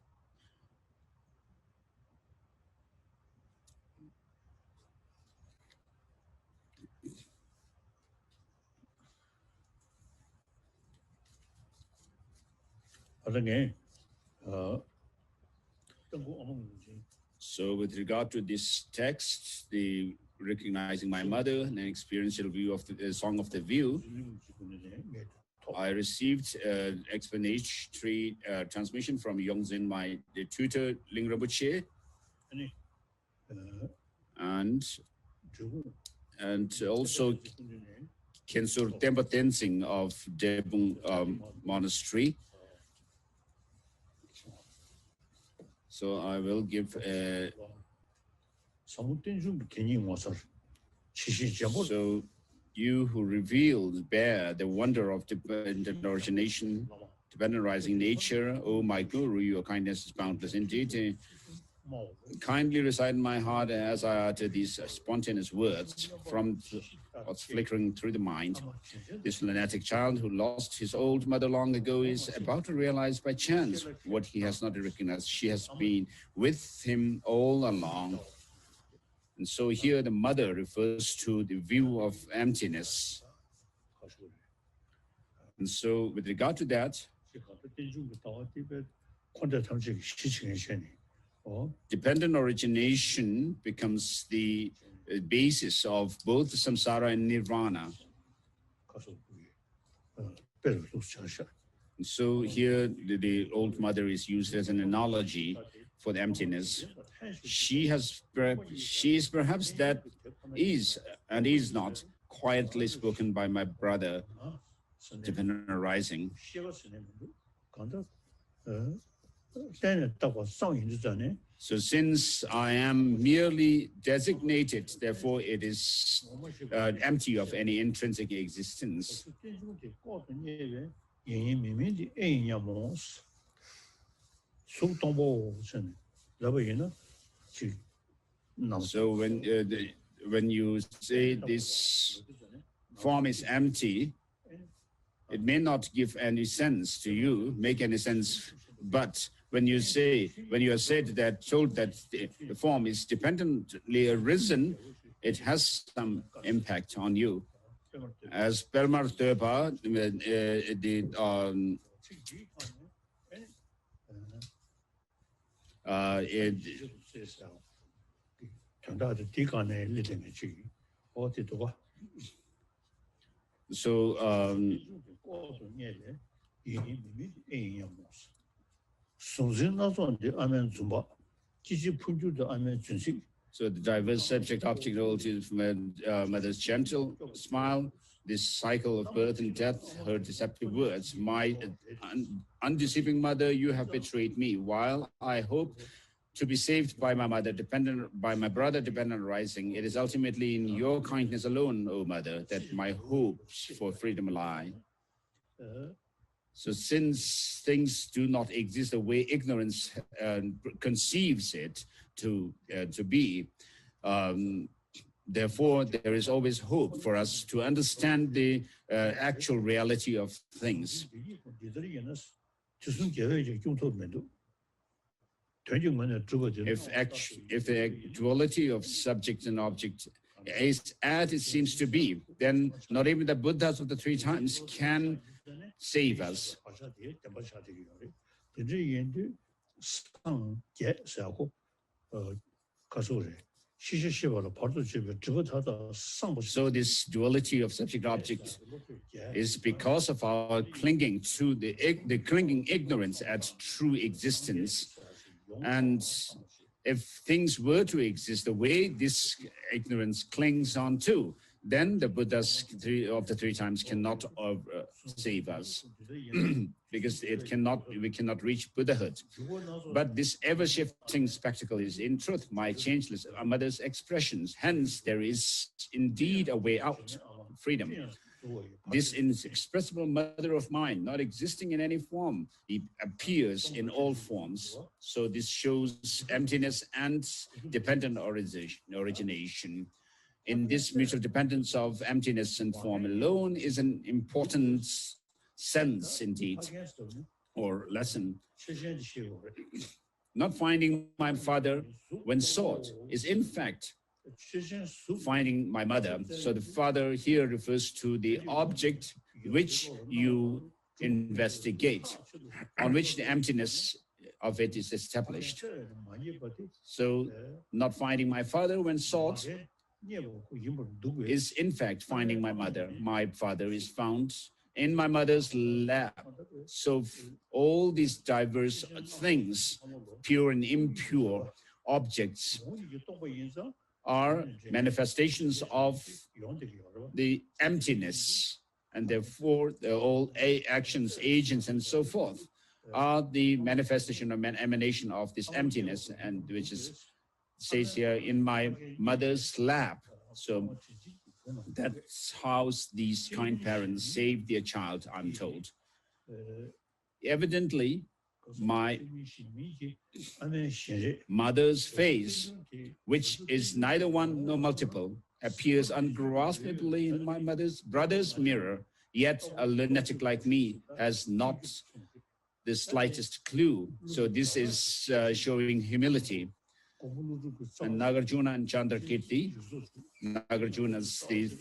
So with regard to this text, the recognizing my mother and an experiential view of the Song of the View, I received explanatory transmission from Yongzin, the tutor, Ling Rinpoche, and also Kensur Tempa Tenzing of Debung Monastery. So I will give so you who revealed, bear the wonder of dependent origination, dependent rising nature, O my Guru, your kindness is boundless indeed. Kindly reside in my heart as I utter these spontaneous words from what's flickering through the mind. This lunatic child who lost his old mother long ago is about to realize by chance what he has not recognized. She has been with him all along. And so here the mother refers to the view of emptiness. And so with regard to that, dependent origination becomes the basis of both samsara and nirvana. And so here the old mother is used as an analogy for the emptiness. She is perhaps that is and is not quietly spoken by my brother, dependent arising. So since I am merely designated, therefore it is empty of any intrinsic existence. So when you say this form is empty, it may not give any sense to you, make any sense, but when you are told that the form is dependently arisen, it has some impact on you. As Pelmar Thurpa, So the diverse subject-object relative mother's gentle smile, this cycle of birth and death, her deceptive words, my undeceiving mother, you have betrayed me, while I hope to be saved by my mother, by my brother, dependent arising. It is ultimately in your kindness alone, O mother, that my hopes for freedom lie. So since things do not exist the way ignorance conceives it to be, therefore there is always hope for us to understand the actual reality of things. If the duality of subject and object is as it seems to be, then not even the Buddhas of the three times can save us. So this duality of subject-object is because of our clinging to the clinging ignorance at true existence. And if things were to exist the way this ignorance clings on to, then the Buddhas of the three times cannot save us because we cannot reach Buddhahood. But this ever-shifting spectacle is in truth my changeless mother's expressions. Hence, there is indeed a way out, freedom. This inexpressible mother of mine, not existing in any form, it appears in all forms. So this shows emptiness and dependent origination. In this mutual dependence of emptiness and form alone is an important sense indeed, or lesson. Not finding my father when sought is in fact finding my mother. So the father here refers to the object which you investigate, on which the emptiness of it is established. So not finding my father when sought is in fact finding my mother. My father is found in my mother's lap. So all these diverse things, pure and impure objects, are manifestations of the emptiness, and therefore all actions, agents, and so forth are the manifestation or emanation of this emptiness, and which is says here in my mother's lap. So that's how these kind parents save their child, I'm told. Evidently, my mother's face, which is neither one nor multiple, appears ungraspably in my mother's brother's mirror, yet a lunatic like me has not the slightest clue. So this is showing humility. And Nagarjuna and Chandrakirti, Nagarjuna's the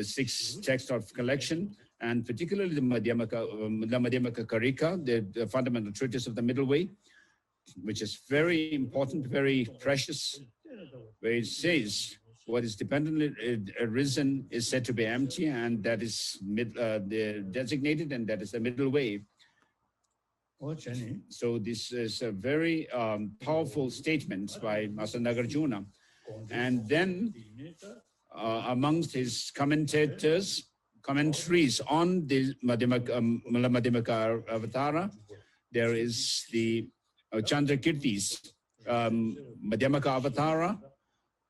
sixth text of collection, and particularly the Madhyamaka Karika, the fundamental treatise of the middle way, which is very important, very precious, where it says what is dependently arisen is said to be empty, and that is designated, and that is the middle way. So this is a very powerful statement by Master Nagarjuna. And then amongst his commentaries on the Madhyamaka Avatara, there is the Chandrakirti's Madhyamaka Avatara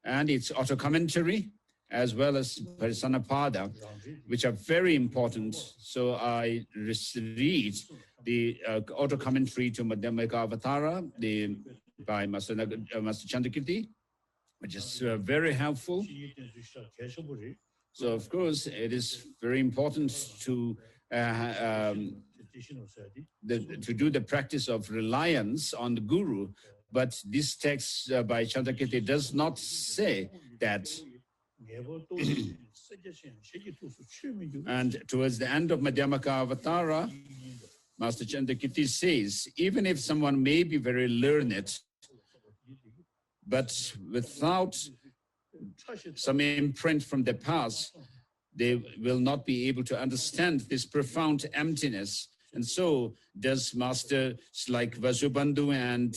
and its auto-commentary, as well as Parisanapada, which are very important. So I read the auto-commentary to Madhyamaka Avatara by Master Chandrakirti, which is very helpful. So of course, it is very important to do the practice of reliance on the Guru. But this text by Chandrakirti does not say that. And towards the end of Madhyamaka Avatara, Master Chandrakirti says, even if someone may be very learned, but without some imprint from the past, they will not be able to understand this profound emptiness. And so does masters like Vasubandhu and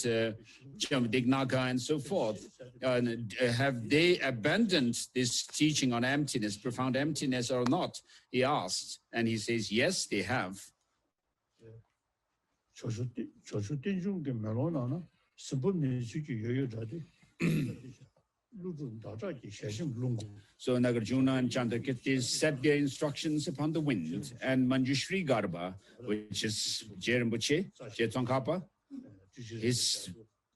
Dignaka and so forth. Have they abandoned this teaching on emptiness, profound emptiness, or not? He asked, and he says, yes, they have. So Nagarjuna and Chandrakirti set their instructions upon the wind, and Manjushri Garba, which is Rinpoche, Tsongkhapa, his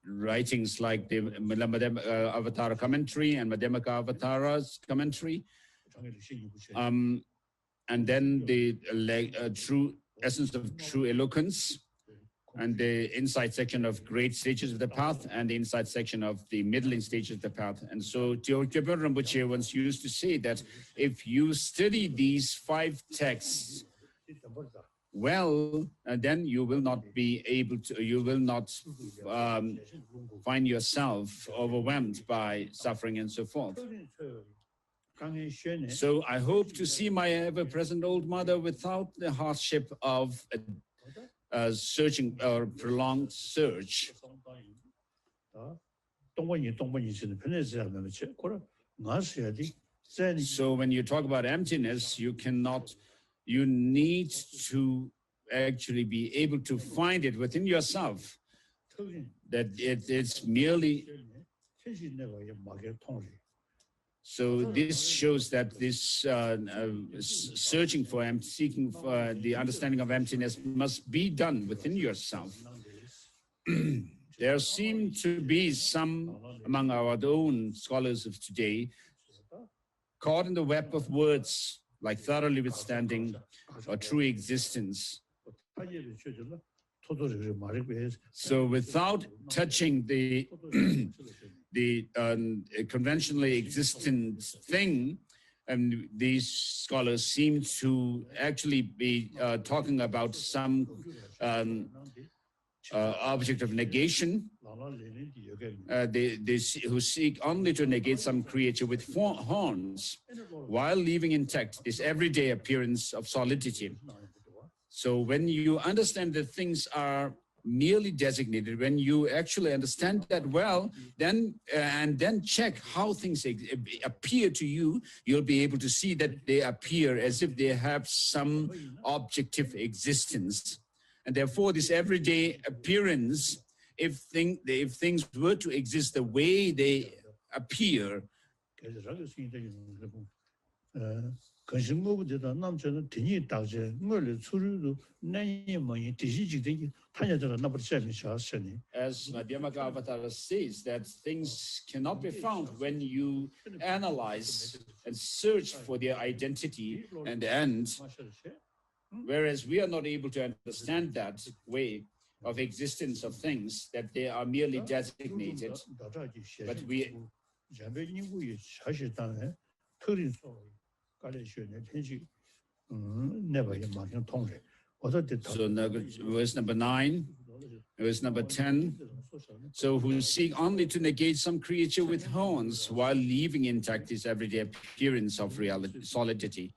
writings like the Avatar commentary and Madhyamaka Avatara's commentary, and then the true essence of true eloquence, and the inside section of great stages of the path, and the inside section of the middling stages of the path. And so Kyabje Rinpoche once used to say that if you study these 5 texts well, then you will not be able to, you will not find yourself overwhelmed by suffering and so forth. So I hope to see my ever-present old mother without the hardship of searching or prolonged search. So when you talk about emptiness, you need to actually be able to find it within yourself, that it's merely. So this shows that this searching for seeking for the understanding of emptiness must be done within yourself. There seem to be some among our own scholars of today caught in the web of words like thoroughly withstanding or true existence. So without touching the conventionally existent thing, and these scholars seem to actually be talking about some object of negation, who seek only to negate some creature with 4 horns, while leaving intact this everyday appearance of solidity. So when you understand that things are merely designated, when you actually understand that well, then and then check how things appear to you, you'll be able to see that they appear as if they have some objective existence. And therefore, this everyday appearance, if things were to exist the way they appear, as Madhyamaka Avatara says, that things cannot be found when you analyze and search for their identity and the end, whereas we are not able to understand that way of existence of things, that they are merely designated, but we so verse number 9, verse number 10. So who seek only to negate some creature with horns while leaving intact his everyday appearance of reality, solidity.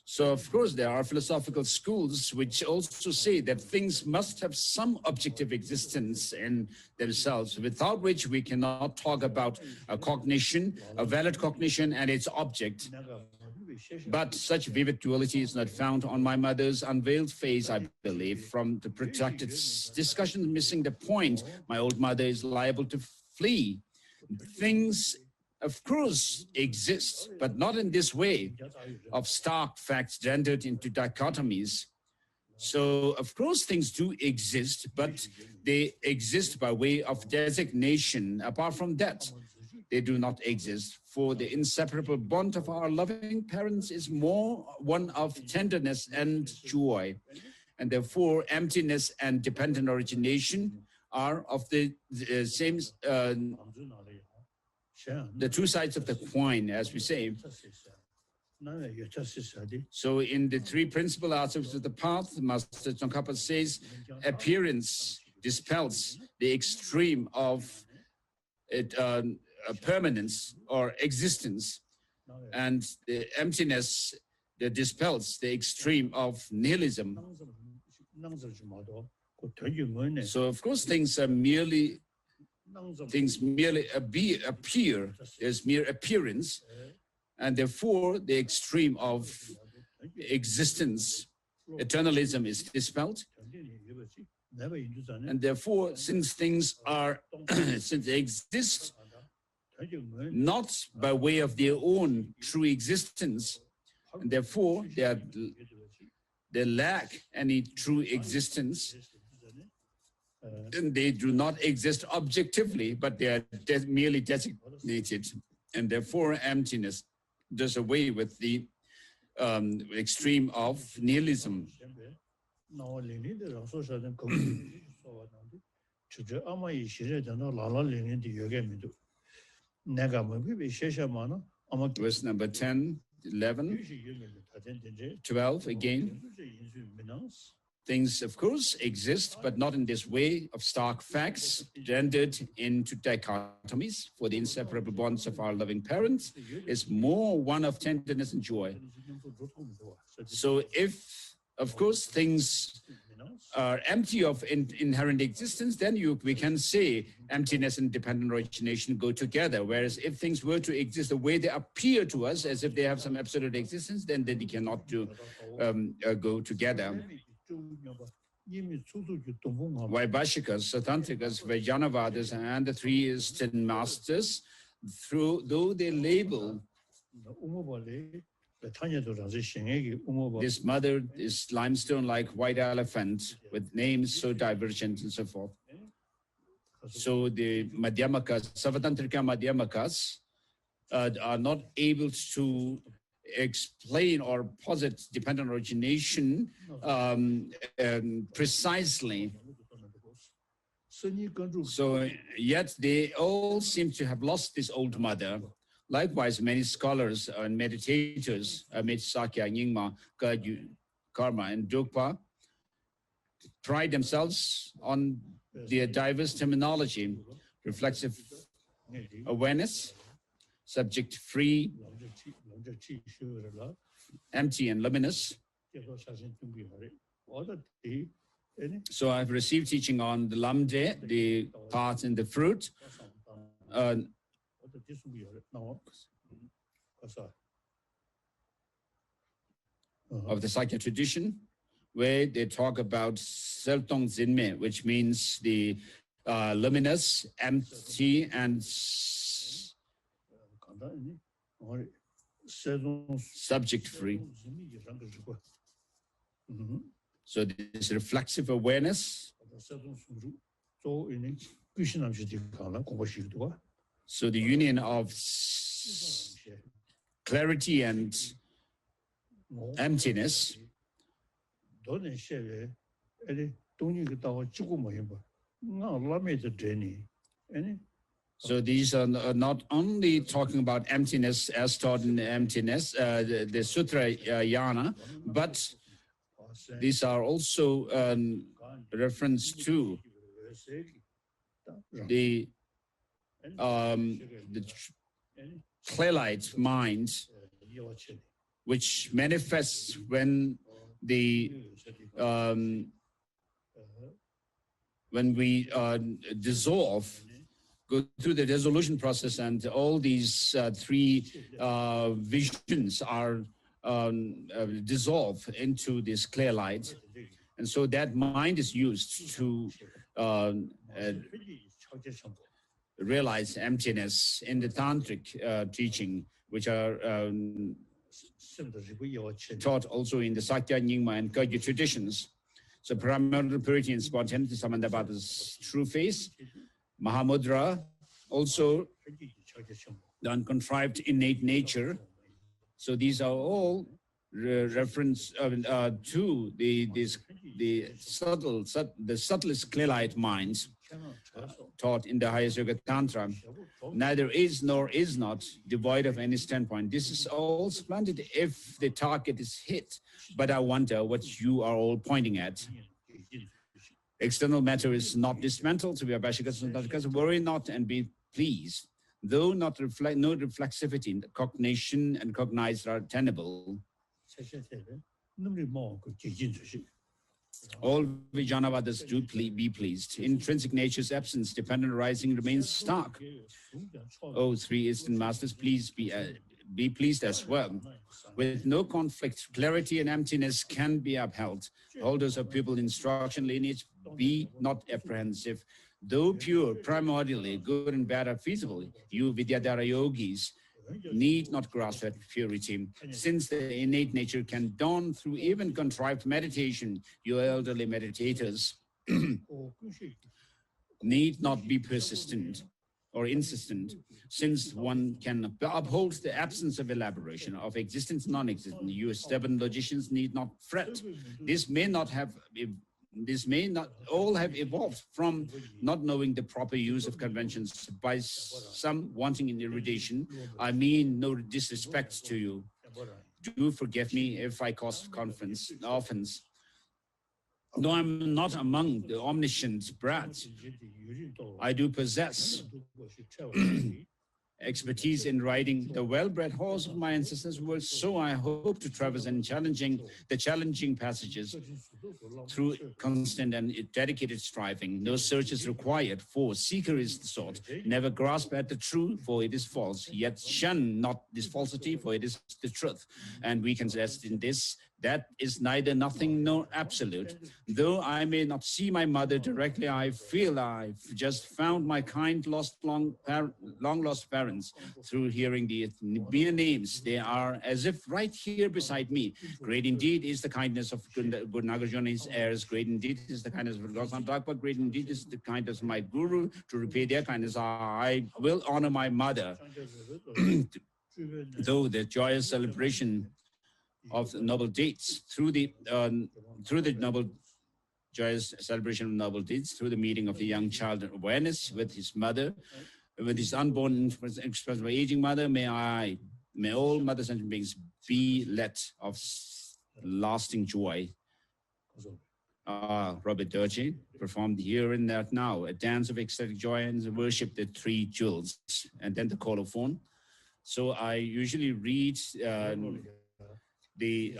So of course, there are philosophical schools which also say that things must have some objective existence in themselves, without which we cannot talk about a cognition, a valid cognition and its object. But such vivid duality is not found on my mother's unveiled face, I believe. From the protracted discussion missing the point, my old mother is liable to flee. Things of course exist, but not in this way of stark facts gendered into dichotomies. So of course things do exist, but they exist by way of designation. Apart from that, they do not exist. For the inseparable bond of our loving parents is more one of tenderness and joy. And therefore emptiness and dependent origination are of the same the two sides of the coin, as we say. So in the 3 principal aspects of the path, Master Tsongkhapa says, appearance dispels the extreme of permanence or existence, and the emptiness that dispels the extreme of nihilism. So of course things merely appear as mere appearance, and therefore the extreme of existence, eternalism, is dispelled. And therefore, since things are, since they exist not by way of their own true existence, and therefore they lack any true existence, and they do not exist objectively, but they are merely designated, and therefore emptiness does away with the extreme of nihilism. Verse number 10, 11, 12 again. Things, of course, exist, but not in this way of stark facts, rendered into dichotomies, for the inseparable bonds of our loving parents is more one of tenderness and joy. So if, of course, things are empty of inherent existence, then we can say emptiness and dependent origination go together. Whereas if things were to exist the way they appear to us, as if they have some absolute existence, then they cannot go together. Vaibhashikas, Satantrikas, Vajjanavadas, and the three Eastern masters, though they label this mother is limestone like white elephant with names so divergent and so forth. So the Madhyamakas, Savatantrika Madhyamakas are not able to explain or posit dependent origination precisely. So yet they all seem to have lost this old mother. Likewise, many scholars and meditators, Sakya, Nyingma, Karma, and Drukpa, pride themselves on their diverse terminology, reflexive awareness, subject-free, empty and luminous. So I've received teaching on the lamde, the part and the fruit, of the Sakya tradition, where they talk about Seltong Zinme, which means the luminous, empty, and subject-free. So this reflexive awareness. So the union of clarity and emptiness. So these are not only talking about emptiness as taught in the emptiness, the Sutra Yana, but these are also reference to the clay-light mind, which manifests when we dissolve, go through the dissolution process, and all these three visions are dissolve into this clear light. And so that mind is used to realize emptiness in the tantric teaching, which are taught also in the Sakya, Nyingma, and Kyabje traditions. So primordial purity and spontaneity, Samandabhata's true face, Mahamudra, also the uncontrived innate nature. So these are all reference to the subtlest clear-light minds taught in the highest yoga tantra. Neither is nor is not devoid of any standpoint. This is all splendid if the target is hit, but I wonder what you are all pointing at. External matter is not dismantled, so we are Bhashikas, worry not and be pleased. Though no reflexivity, cognition and cognized are tenable. All Vijnanavadas do be pleased. Intrinsic nature's absence, dependent arising remains stark. Oh, three Eastern masters, please be pleased as well. With no conflict, clarity and emptiness can be upheld. Holders of pupil instruction lineage, be not apprehensive. Though pure, primordially, good and bad are feasible, you Vidyadhara yogis need not grasp at purity, since the innate nature can dawn through even contrived meditation. You elderly meditators need not be persistent or insistent, since one can uphold the absence of elaboration, of existence non-existent. You stubborn logicians need not fret. This may not all have evolved from not knowing the proper use of conventions by some wanting in erudition. I mean no disrespect to you. Do forgive me if I cause offense. Though I'm not among the omniscient brats, I do possess expertise in riding the well-bred horse of my ancestors' words, so I hope to traverse and the challenging passages through constant and dedicated striving. No search is required, for seeker is the sought. Never grasp at the true, for it is false, yet shun not this falsity, for it is the truth. And we can rest in this, that is neither nothing nor absolute. Though I may not see my mother directly, I feel I've just found my kind long lost parents through hearing the mere names. They are as if right here beside me. Great indeed is the kindness of Guru Nagarjuna and his heirs. Great indeed is the kindness of Goswami Thakur. Great indeed is the kindness of my Guru. To repay their kindness, I will honor my mother. Though the joyous celebration of the noble deeds, through the noble joyous celebration of noble deeds, through the meeting of the young child awareness with his mother, with his unborn expressed by aging mother, may all mother sentient beings be led of lasting joy. Robert Dorjé performed here and that now, a dance of ecstatic joy and worship the three jewels, and then the colophon. So I usually read the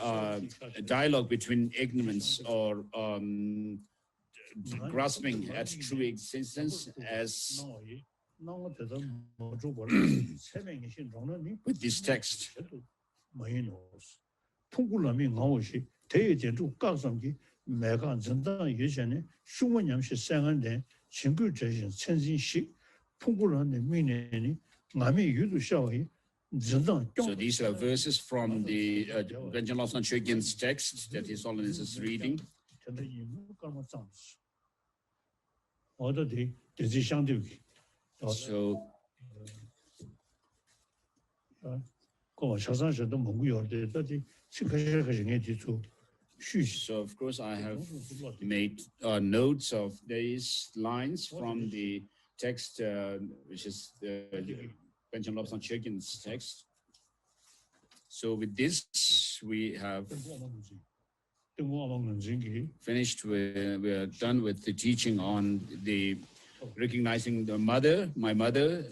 dialogue between ignorance or grasping at true existence as with this text. So these are verses from the Benjamin Lawson Chögyin's text that His Holiness is reading. So of course I have made notes of these lines from the text, which is Benjamin Lawson Chögyin's text. So with this, we have finished. We're done with the teaching on the recognizing the mother, my mother,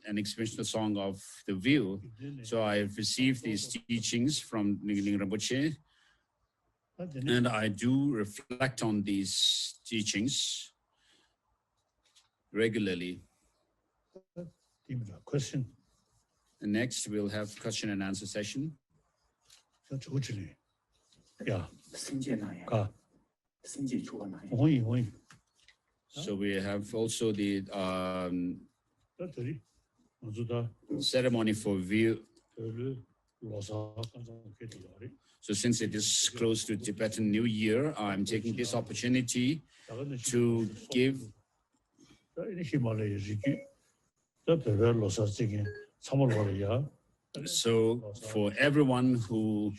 an experiential song of the view. So I've received these teachings from Ling Rinpoche, and I do reflect on these teachings regularly. Question. And next, we'll have question and answer session. Yeah. So we have also the ceremony for view. So since it is close to Tibetan New Year, I'm taking this opportunity to give so for everyone who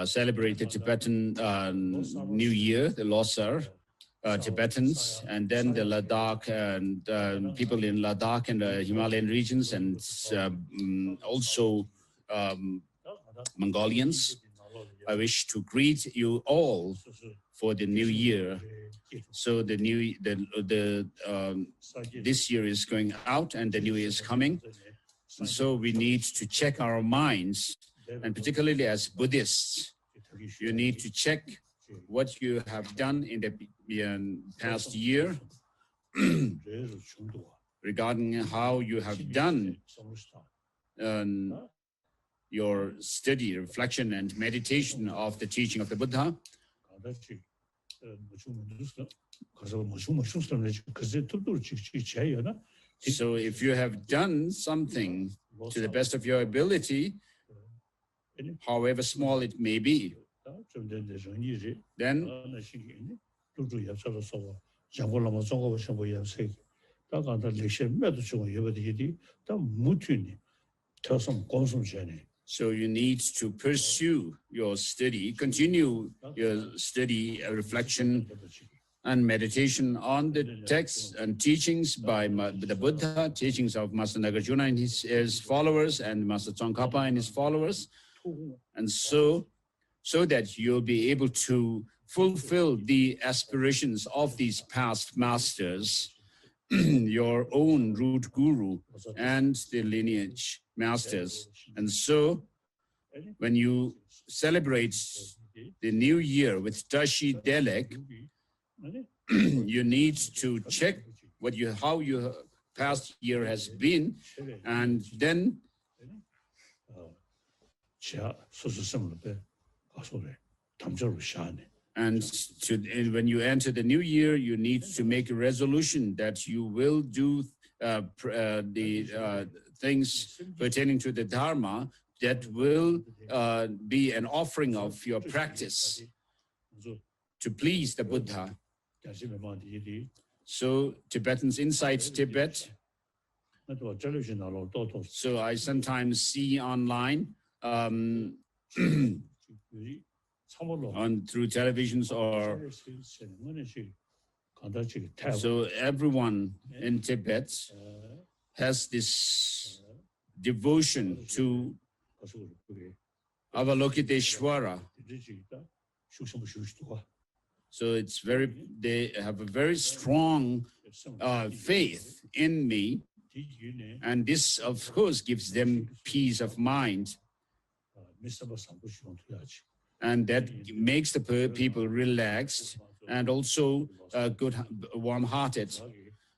celebrated Tibetan New Year, the Losar, Tibetans, and then the Ladakh and people in Ladakh and the Himalayan regions, and also Mongolians, I wish to greet you all for the new year. So the this year is going out and the new year is coming. And so we need to check our minds, and particularly as Buddhists, you need to check what you have done in the past year regarding how you have done your study, reflection, and meditation of the teaching of the Buddha. So if you have done something to the best of your ability, however small it may be, then so you need to pursue your study, continue your study, reflection, and meditation on the texts and teachings by the Buddha, teachings of Master Nagarjuna and his followers, and Master Tsongkhapa and his followers, and so that you'll be able to fulfill the aspirations of these past masters, your own root guru and the lineage masters. And so when you celebrate the new year with Tashi Delek, you need to check how your past year has been, and then when you enter the new year, you need to make a resolution that you will do the things pertaining to the Dharma that will be an offering of your practice to please the Buddha. So Tibetans inside Tibet. So I sometimes see online through televisions or so everyone in Tibet has this devotion to Avalokiteshvara. So they have a very strong faith in me, and this of course gives them peace of mind, and that makes the people relaxed and also good, warm-hearted.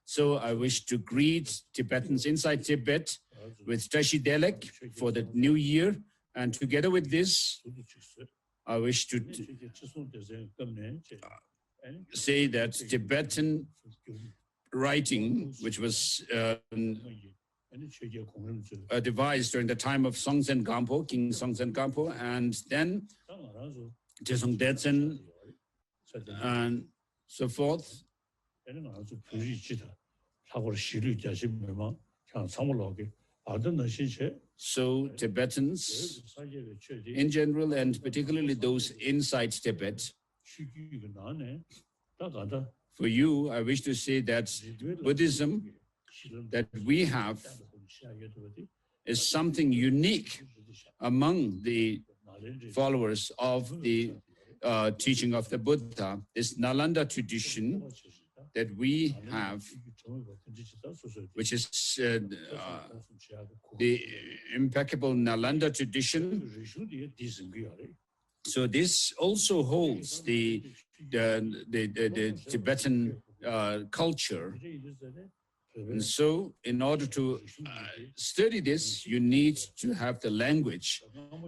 So I wish to greet Tibetans inside Tibet with Tashi Delek for the new year, and together with this, I wish to say that Tibetan writing, which was devised during the time of Songtsen Gampo, King Songtsen Gampo, and then Tesong Detsen and so forth. So Tibetans in general, and particularly those inside Tibet, for you, I wish to say that Buddhism that we have is something unique among the followers of the teaching of the Buddha. This Nalanda tradition that we have, which is the impeccable Nalanda tradition. So this also holds the Tibetan culture. And so in order to study this, you need to have the language.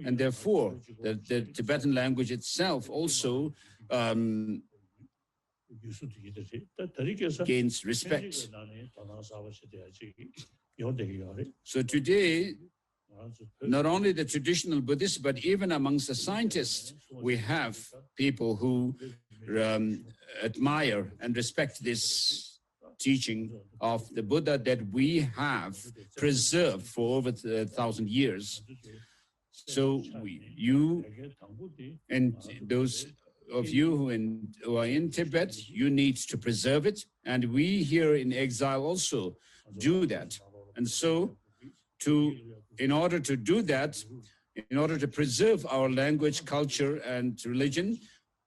And therefore, the Tibetan language itself also gains respect. So today, not only the traditional Buddhists, but even amongst the scientists, we have people who admire and respect this teaching of the Buddha that we have preserved for over 1,000 years. So you and those of you who are in Tibet, you need to preserve it. And we here in exile also do that. And so in order to do that, in order to preserve our language, culture, and religion,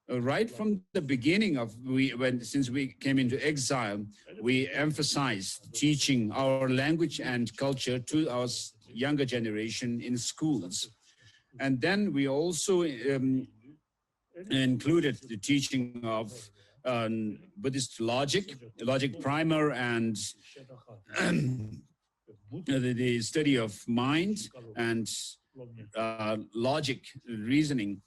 right from the beginning since we came into exile, we emphasized teaching our language and culture to our younger generation in schools. And then we also included the teaching of Buddhist logic primer and the study of mind and logic, reasoning.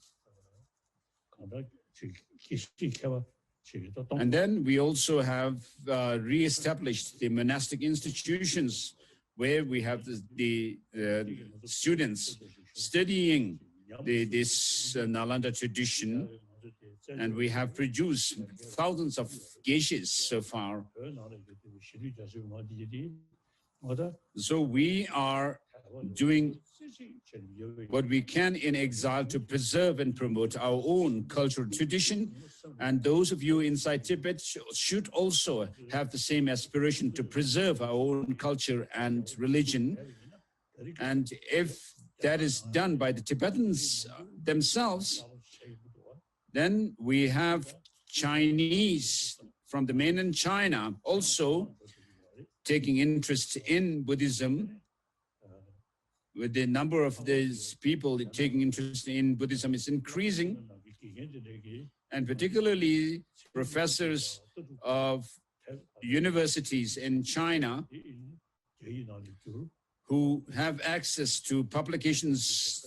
And then we also have re-established the monastic institutions where we have the students studying this Nalanda tradition, and we have produced thousands of geishas so far. So we are doing what we can in exile to preserve and promote our own cultural tradition. And those of you inside Tibet should also have the same aspiration to preserve our own culture and religion. And if that is done by the Tibetans themselves, then we have Chinese from the mainland China also taking interest in Buddhism. With the number of these people taking interest in Buddhism is increasing, and particularly professors of universities in China who have access to publications,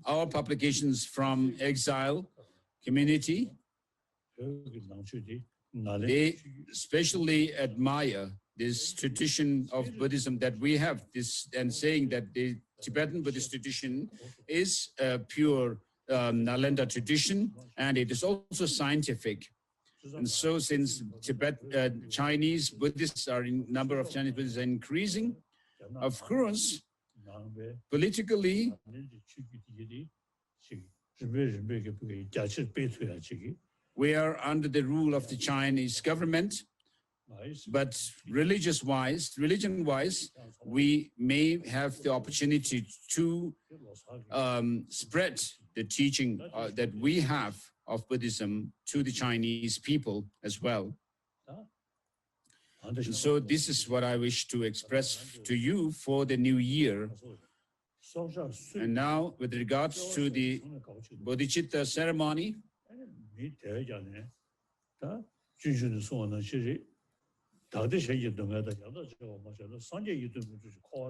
our publications from exile community, they especially admire this tradition of Buddhism that we have, this, and saying that the Tibetan Buddhist tradition is a pure Nalanda tradition, and it is also scientific. And so since Chinese Buddhists are in number of Chinese Buddhists are increasing, of course, politically, we are under the rule of the Chinese government, but religion-wise, we may have the opportunity to spread the teaching that we have of Buddhism to the Chinese people as well. And so this is what I wish to express to you for the new year. And now, with regards to the Bodhicitta ceremony,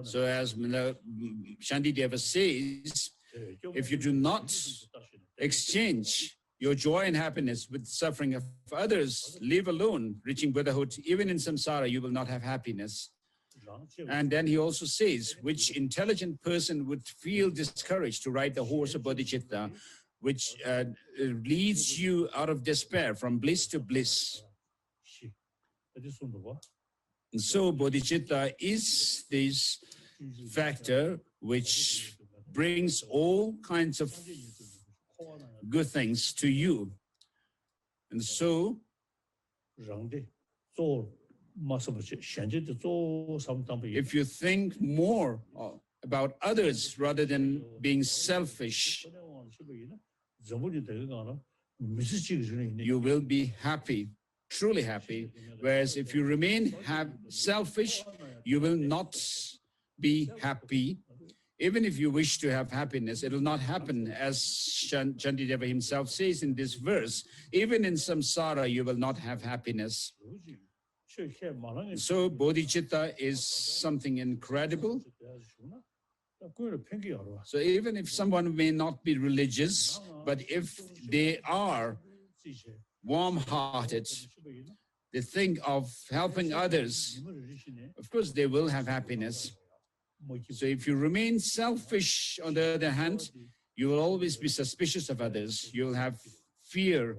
so as Shantideva says, if you do not exchange your joy and happiness with suffering of others, leave alone reaching Buddhahood, even in samsara, you will not have happiness. And then he also says, which intelligent person would feel discouraged to ride the horse of bodhicitta, which leads you out of despair from bliss to bliss. And so bodhicitta is this factor which brings all kinds of good things to you. And so if you think more about others rather than being selfish, you will be happy, truly happy. Whereas if you remain selfish, you will not be happy. Even if you wish to have happiness, it will not happen, as Shantideva himself says in this verse. Even in samsara, you will not have happiness. So bodhicitta is something incredible. So even if someone may not be religious, but if they are warm-hearted, they think of helping others, of course they will have happiness. So if you remain selfish, on the other hand, you will always be suspicious of others. You will have fear,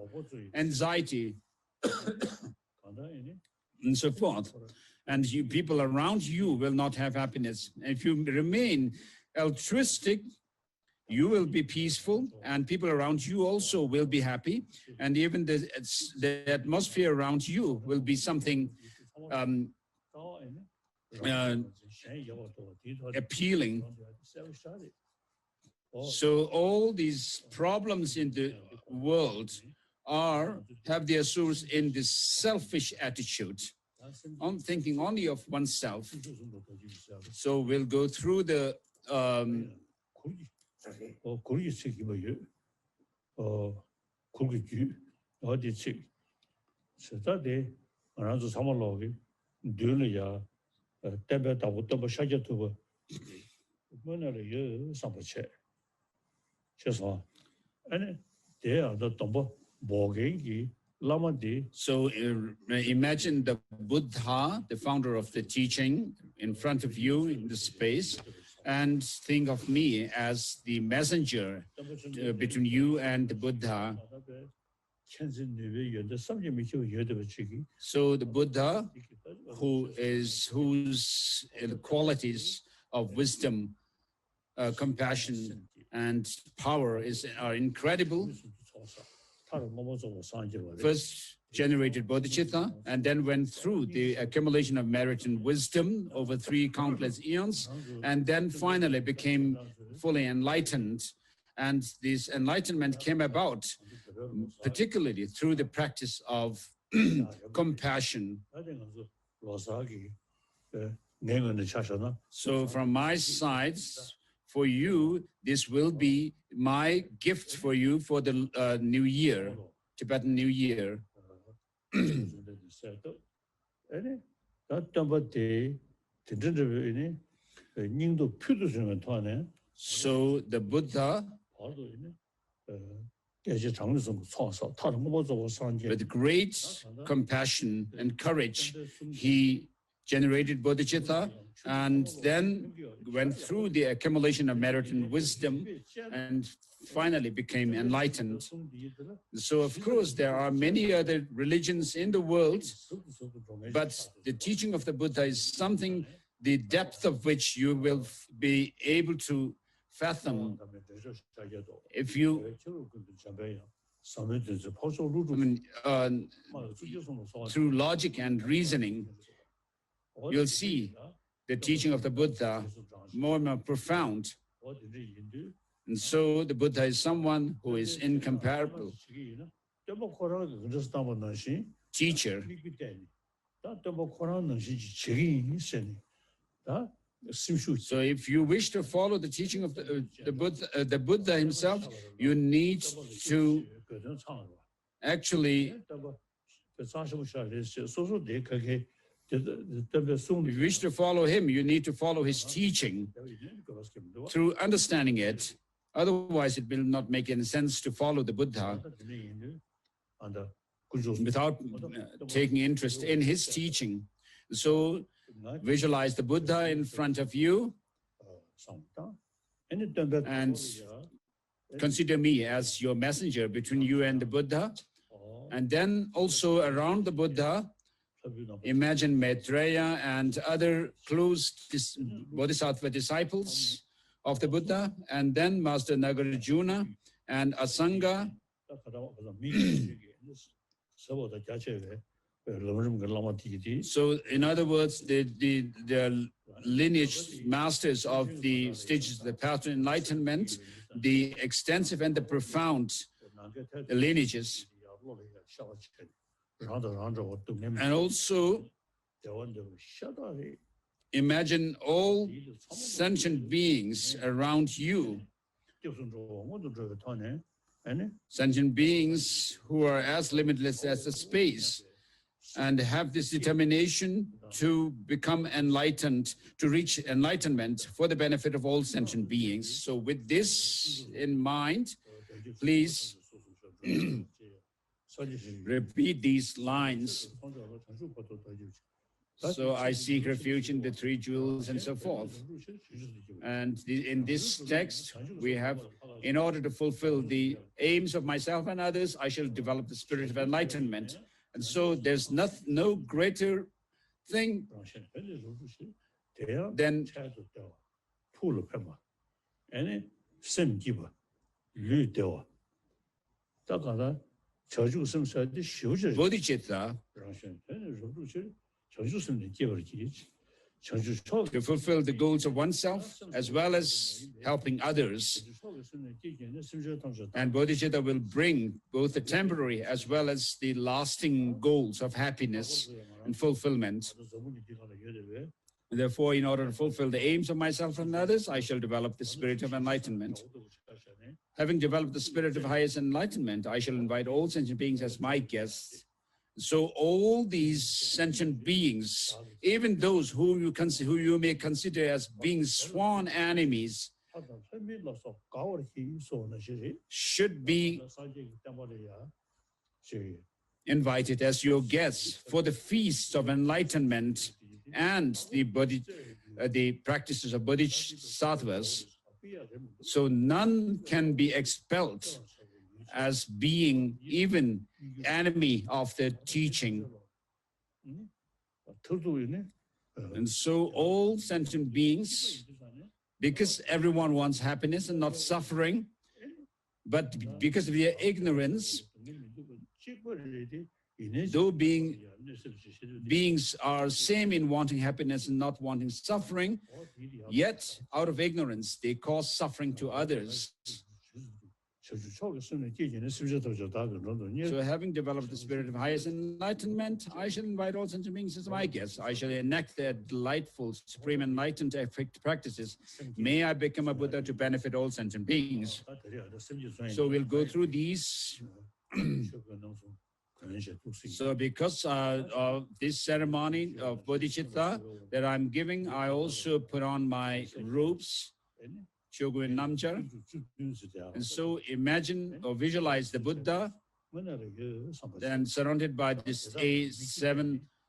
anxiety, and so forth. And people around you will not have happiness. And if you remain altruistic, you will be peaceful, and people around you also will be happy. And even the atmosphere around you will be something appealing. So all these problems in the world have their source in this selfish attitude, on thinking only of oneself. So we'll go through the 대배다고 또 샤게투고 뭐나를 상부체 그래서 아니 대야도 또 뭐게기 라마디. So imagine the Buddha, the founder of the teaching, in front of you in the space, and think of me as the messenger between you and the Buddha. So the Buddha, whose qualities of wisdom, compassion, and power are incredible, first generated bodhicitta and then went through the accumulation of merit and wisdom over 3 countless eons, and then finally became fully enlightened. And this enlightenment came about particularly through the practice of compassion. So from my side, for you, this will be my gift for you for the New Year, Tibetan New Year. So the Buddha, with great compassion and courage, he generated bodhicitta and then went through the accumulation of merit and wisdom and finally became enlightened. So of course there are many other religions in the world, but the teaching of the Buddha is something, the depth of which you will be able to fathom if you through logic and reasoning. You'll see the teaching of the Buddha more and more profound. And so the Buddha is someone who is incomparable teacher. So if you wish to follow the teaching of the Buddha himself, you need to actually, if you wish to follow him, you need to follow his teaching through understanding it. Otherwise, it will not make any sense to follow the Buddha without taking interest in his teaching. So visualize the Buddha in front of you and consider me as your messenger between you and the Buddha. And then also around the Buddha, imagine Maitreya and other close Bodhisattva disciples of the Buddha, and then Master Nagarjuna and Asanga. So in other words, the lineage masters of the stages of the path to enlightenment, the extensive and the profound lineages. And also imagine all sentient beings around you, sentient beings who are as limitless as the space and have this determination to become enlightened, to reach enlightenment for the benefit of all sentient beings. So with this in mind, please repeat these lines. So I seek refuge in the 3 jewels and so forth. And in this text, we have, in order to fulfill the aims of myself and others, I shall develop the spirit of enlightenment. And so there's no greater thing than bodhicitta to fulfill the goals of oneself as well as helping others. And bodhicitta will bring both the temporary as well as the lasting goals of happiness and fulfillment. Therefore, in order to fulfill the aims of myself and others, I shall develop the spirit of enlightenment. Having developed the spirit of highest enlightenment, I shall invite all sentient beings as my guests So all these sentient beings, even those who you may consider as being sworn enemies, should be invited as your guests for the feast of enlightenment and the practices of bodhisattvas. So none can be expelled as being even enemy of the teaching. And so all sentient beings, because everyone wants happiness and not suffering, but because of their ignorance, though beings are same in wanting happiness and not wanting suffering, yet out of ignorance, they cause suffering to others. So having developed the spirit of highest enlightenment, I shall invite all sentient beings as my guests. I shall enact their delightful, supreme enlightened practices. May I become a Buddha to benefit all sentient beings. So we'll go through these. So because of this ceremony of bodhicitta that I'm giving, I also put on my robes, Chogun Namjar. And so imagine or visualize the Buddha and surrounded by this the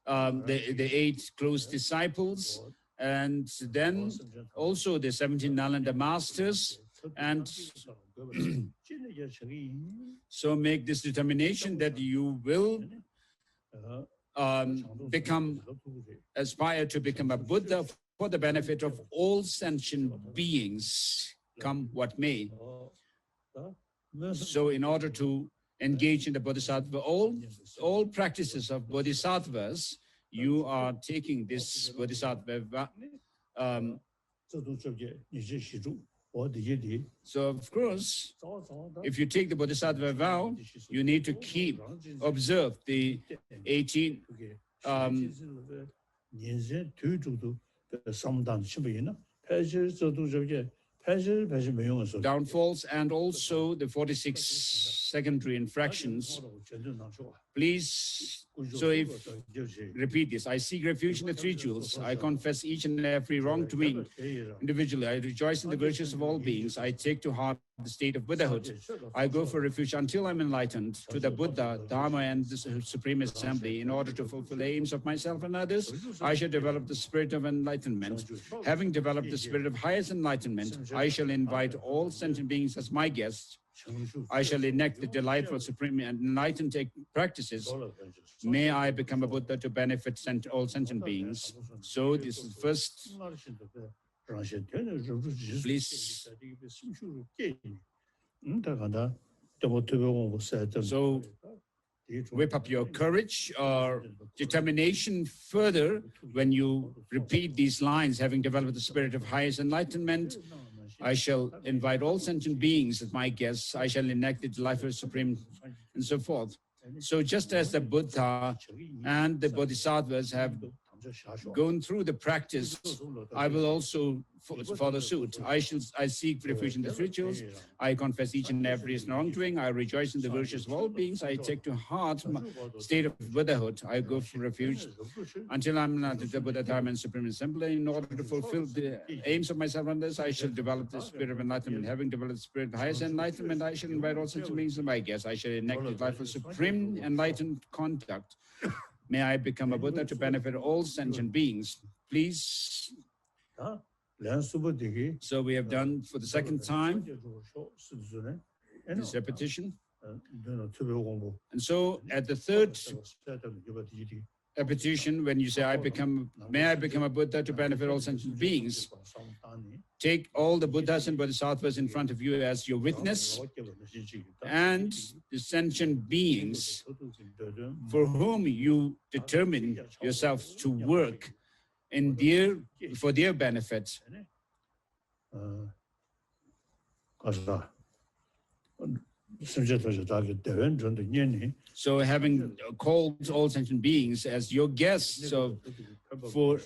8 close disciples, and then also the 17 Nalanda masters. And so make this determination that you will aspire to become a Buddha for the benefit of all sentient beings, come what may. So in order to engage in the bodhisattva, all practices of bodhisattvas, you are taking this bodhisattva. So of course, if you take the bodhisattva vow, you need to observe the 18 downfalls and also the 46 secondary infractions. Please, so repeat this. I seek refuge in the 3 jewels. I confess each and every wrongdoing individually. I rejoice in the virtues of all beings. I take to heart the state of Buddhahood. I go for refuge until I'm enlightened to the Buddha, Dharma, and the Supreme Assembly. In order to fulfill the aims of myself and others, I shall develop the spirit of enlightenment. Having developed the spirit of highest enlightenment, I shall invite all sentient beings as my guests. I shall enact the delightful, supreme, and enlightened practices. May I become a Buddha to benefit all sentient beings. So this is first. Please. So whip up your courage or determination further when you repeat these lines, having developed the spirit of highest enlightenment. I shall invite all sentient beings as my guests. I shall enact the delightful, supreme, and so forth. So just as the Buddha and the Bodhisattvas have gone through the practice, I will also follow suit. I seek refuge in the rituals. I confess each and every wrongdoing. I rejoice in the virtues of all beings. I take to heart my state of Buddhahood. I go for refuge until I'm not the Buddha, Dharma, and Supreme Assembly. In order to fulfill the aims of myself and others, I shall develop the spirit of enlightenment. Having developed the spirit of highest enlightenment, I shall invite all sentient beings as my guests. I shall enact the life of supreme enlightened conduct. May I become a Buddha to benefit all sentient beings. Please. So we have done for the second time this repetition. And so at the third repetition, when you say, may I become a Buddha to benefit all sentient beings, take all the Buddhas and Bodhisattvas in front of you as your witness, and the sentient beings for whom you determine yourself to work for their benefit. So having called all sentient beings as your guests for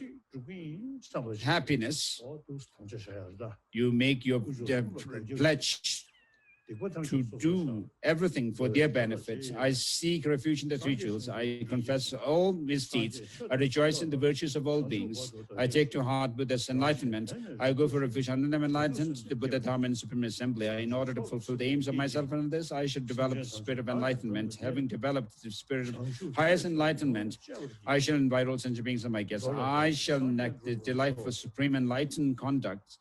happiness, you make your pledge to do everything for their benefit. I seek refuge in the rituals. I confess all misdeeds. I rejoice in the virtues of all beings. I take to heart Buddha's enlightenment. I go for refuge and am enlightened, the Buddha, Dharma, and Supreme Assembly. In order to fulfill the aims of myself and others, I should develop the spirit of enlightenment. Having developed the spirit of highest enlightenment, I shall invite all sentient beings as my guests. I shall enact the delight for supreme enlightened conduct.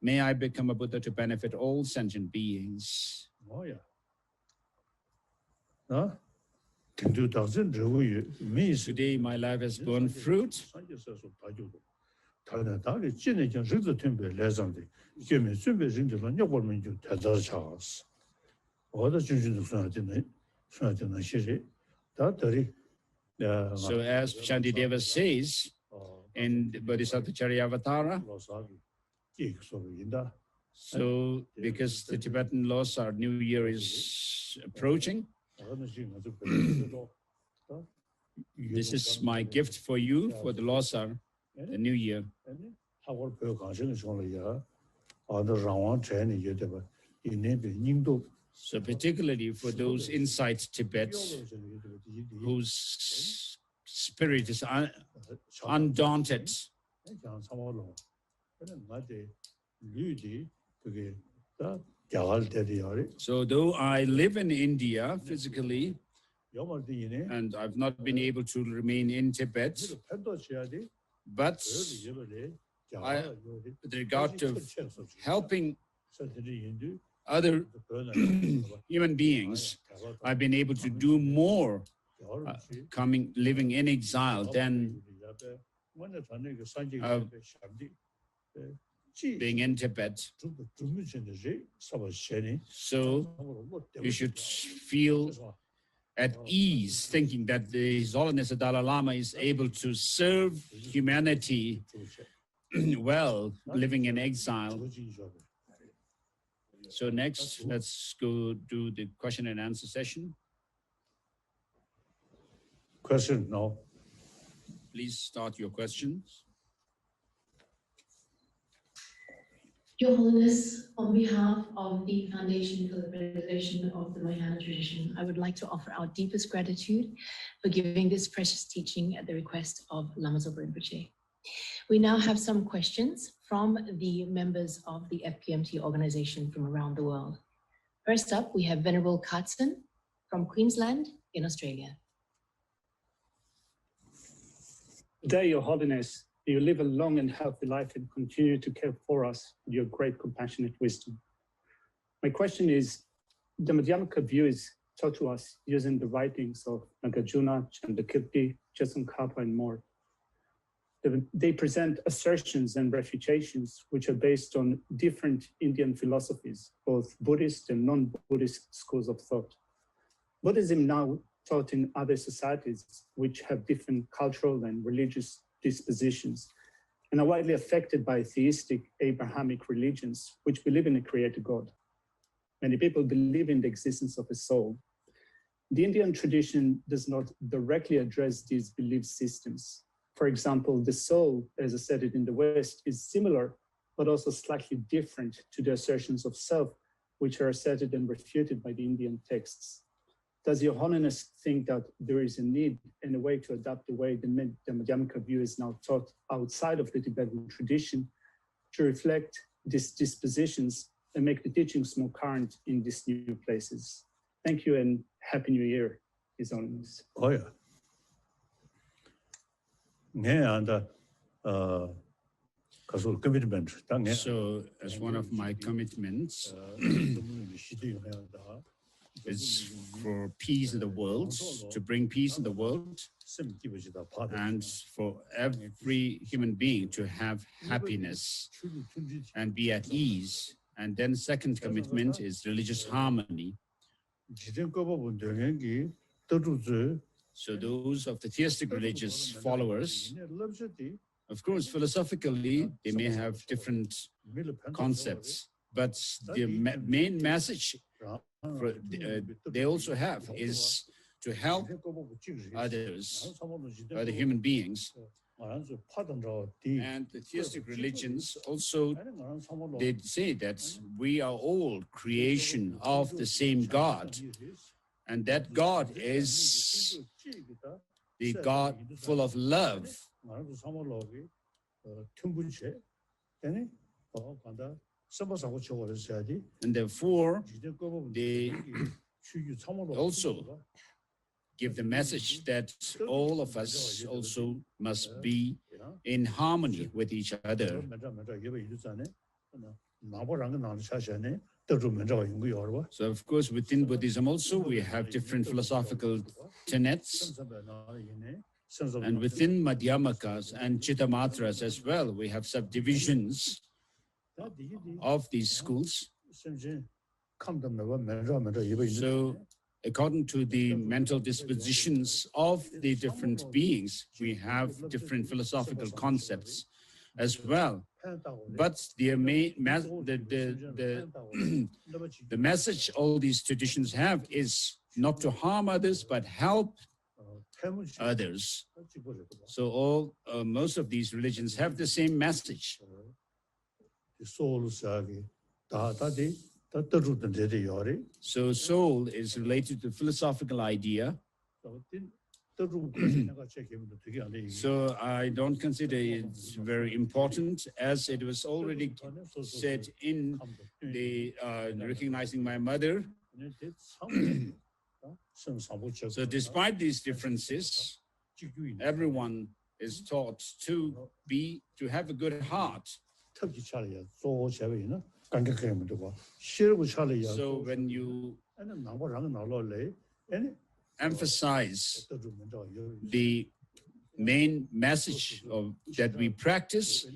May I become a Buddha to benefit all sentient beings. Oh, yeah. Huh? Today, my life has borne fruit. So, as Shantideva says in the Bodhisattva Charyavatara, so because the Tibetan Losar New Year is approaching, this is my gift for you for the Losar, the New Year. So particularly for those inside Tibet whose spirit is undaunted, so though I live in India physically, and I've not been able to remain in Tibet, but with regard to helping other human beings, I've been able to do more living in exile than being in Tibet. So you should feel at ease thinking that His Holiness the Dalai Lama is able to serve humanity well, living in exile. So next, let's go do the question and answer session. Question now. Please start your questions. Your Holiness, on behalf of the Foundation for the Preservation of the Mahayana Tradition, I would like to offer our deepest gratitude for giving this precious teaching at the request of Lama Zopa Rinpoche. We now have some questions from the members of the FPMT organization from around the world. First up, we have Venerable Carson from Queensland in Australia. Today, Your Holiness, you live a long and healthy life and continue to care for us with your great compassionate wisdom. My question is, the Madhyamaka view is taught to us using the writings of Nagarjuna, Chandakirti, Tsongkhapa, and more. They present assertions and refutations which are based on different Indian philosophies, both Buddhist and non-Buddhist schools of thought. Buddhism now taught in other societies which have different cultural and religious dispositions and are widely affected by theistic Abrahamic religions which believe in a creator God. Many people believe in the existence of a soul. The Indian tradition does not directly address these belief systems. For example, the soul, as asserted in the West, is similar, but also slightly different to the assertions of self, which are asserted and refuted by the Indian texts. Does Your Holiness think that there is a need and a way to adapt the way the Madhyamaka view is now taught outside of the Tibetan tradition to reflect these dispositions and make the teachings more current in these new places? Thank you and Happy New Year, His Holiness. Oh, yeah. So, as one of my commitments is for peace in the world, to bring peace in the world, and for every human being to have happiness and be at ease. And then second commitment is religious harmony. So those of the theistic religious followers, of course, philosophically, they may have different concepts, but the main message they also have is to help others, other human beings, And the theistic religions also, they say that we are all creation of the same God. And that God is the God full of love. And therefore, they also give the message that all of us also must be in harmony with each other. So of course, within Buddhism also, we have different philosophical tenets. And within Madhyamakas and Chittamatras as well, we have subdivisions of these schools. So according to the mental dispositions of the different beings, we have different philosophical concepts as well. But the message all these traditions have is not to harm others, but help others. So most of these religions have the same message. So soul is related to philosophical idea. So I don't consider it very important, as it was already said in the Recognizing My Mother. So despite these differences, everyone is taught to have a good heart. So when you emphasize the main message that we practice,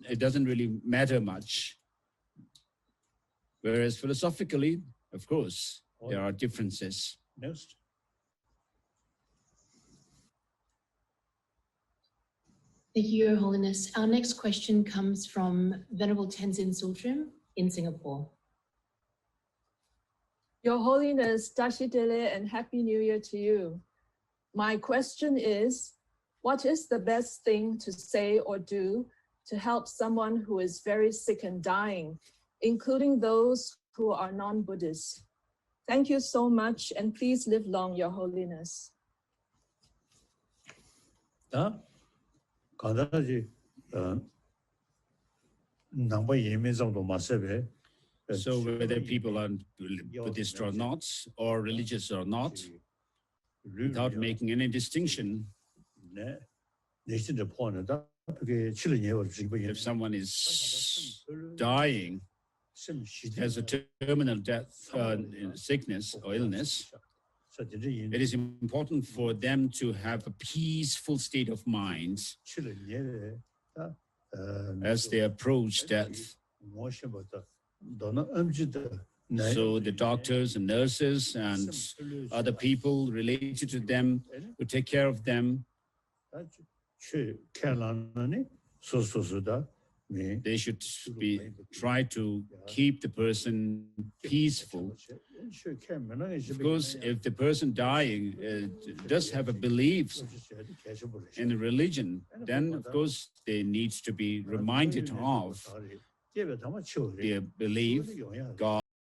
it doesn't really matter much. Whereas philosophically, of course, there are differences. Next. Thank you, Your Holiness. Our next question comes from Venerable Tenzin Sultrim in Singapore. Your Holiness, Dashi Dele and Happy New Year to you. My question is, what is the best thing to say or do to help someone who is very sick and dying, including those who are non-Buddhists? Thank you so much, and please live long, Your Holiness. So whether people are Buddhist or not, or religious or not, without making any distinction, if someone is dying, has a terminal death, sickness or illness, it is important for them to have a peaceful state of mind as they approach death. So the doctors and nurses and other people related to them who take care of them, they should try to keep the person peaceful. Of course, if the person dying does have a belief in a religion, then of course they need to be reminded of their belief, God.